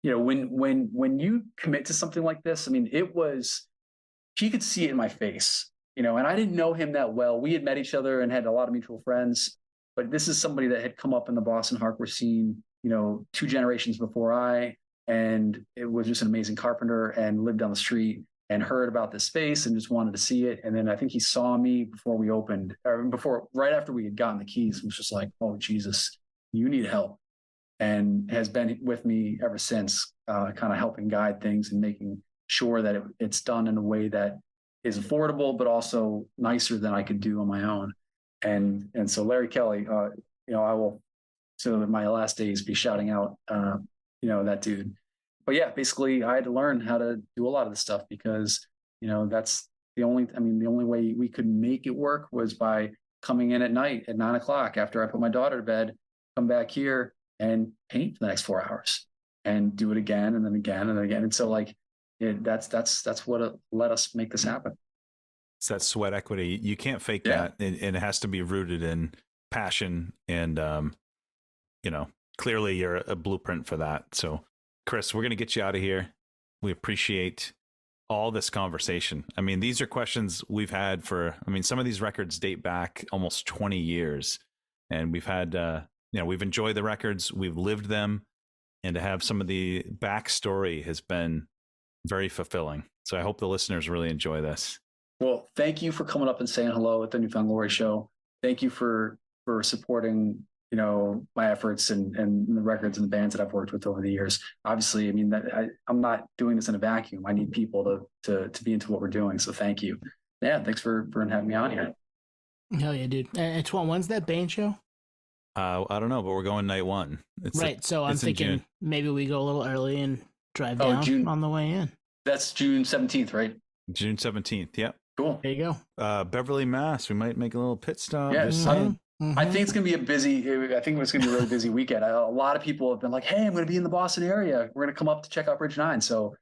When you commit to something like this, I mean, he could see it in my face, and I didn't know him that well. We had met each other and had a lot of mutual friends, but this is somebody that had come up in the Boston hardcore scene, 2 generations before and it was just an amazing carpenter and lived down the street and heard about this space and just wanted to see it. And then I think he saw me before we opened, or right after we had gotten the keys, and was just like, "Oh, Jesus, you need help." And has been with me ever since, kind of helping guide things and making sure that it's done in a way that is affordable, but also nicer than I could do on my own. And so Larry Kelly, I will, so in my last days, be shouting out, that dude. But yeah, basically I had to learn how to do a lot of this stuff because, that's the only way we could make it work was by coming in at night at 9 o'clock after I put my daughter to bed, come back here and paint for the next 4 hours and do it again and then again and then again. And so that's what let us make this happen. It's that sweat equity. You can't fake that. And it has to be rooted in passion. And, clearly you're a blueprint for that. So Chris, we're going to get you out of here. We appreciate all this conversation. I mean, these are questions we've had some of these records date back almost 20 years, and we've had, we've enjoyed the records, we've lived them, and to have some of the backstory has been very fulfilling. So I hope the listeners really enjoy this. Well, thank you for coming up and saying hello at the New Found Glory show. Thank you for supporting, my efforts and the records and the bands that I've worked with over the years. Obviously, I mean, I'm not doing this in a vacuum. I need people to be into what we're doing. So thank you. Yeah. Thanks for having me on here. Hell yeah, dude. When's that band show? I don't know, but we're going night 1. So I'm thinking maybe we go a little early and drive down on the way in. That's June 17th, right? June 17th. Yep. Cool. There you go. Beverly, Mass. We might make a little pit stop. Yes. I think it's going to be I think it's going to be a really busy weekend. A lot of people have been like, "Hey, I'm going to be in the Boston area. We're going to come up to check out Bridge 9." So,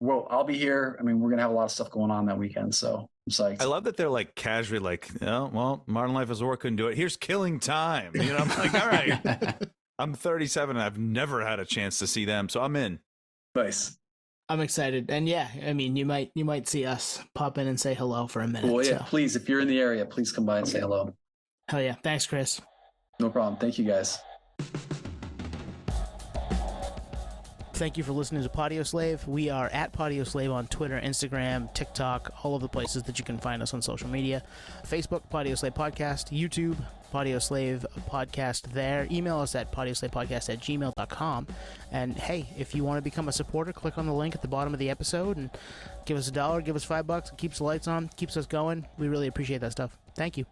I'll be here. I mean, we're going to have a lot of stuff going on that weekend. So I'm psyched. I love that they're like casually like, "Oh, well, Modern Life is War couldn't do it. Here's Killing Time." I'm like, all right. I'm 37 and I've never had a chance to see them. So I'm in. Nice. I'm excited. And yeah, I mean, you might see us pop in and say hello for a minute. Well, yeah, please, if you're in the area, please come by and say hello. Hell yeah. Thanks, Chris. No problem. Thank you, guys. Thank you for listening to Podio Slave. We are at Podio Slave on Twitter, Instagram, TikTok, all of the places that you can find us on social media. Facebook, Podio Slave Podcast. YouTube, Podio Slave Podcast there. Email us at podioslavepodcast@gmail.com. And hey, if you want to become a supporter, click on the link at the bottom of the episode and give us $1, give us $5. It keeps the lights on, keeps us going. We really appreciate that stuff. Thank you.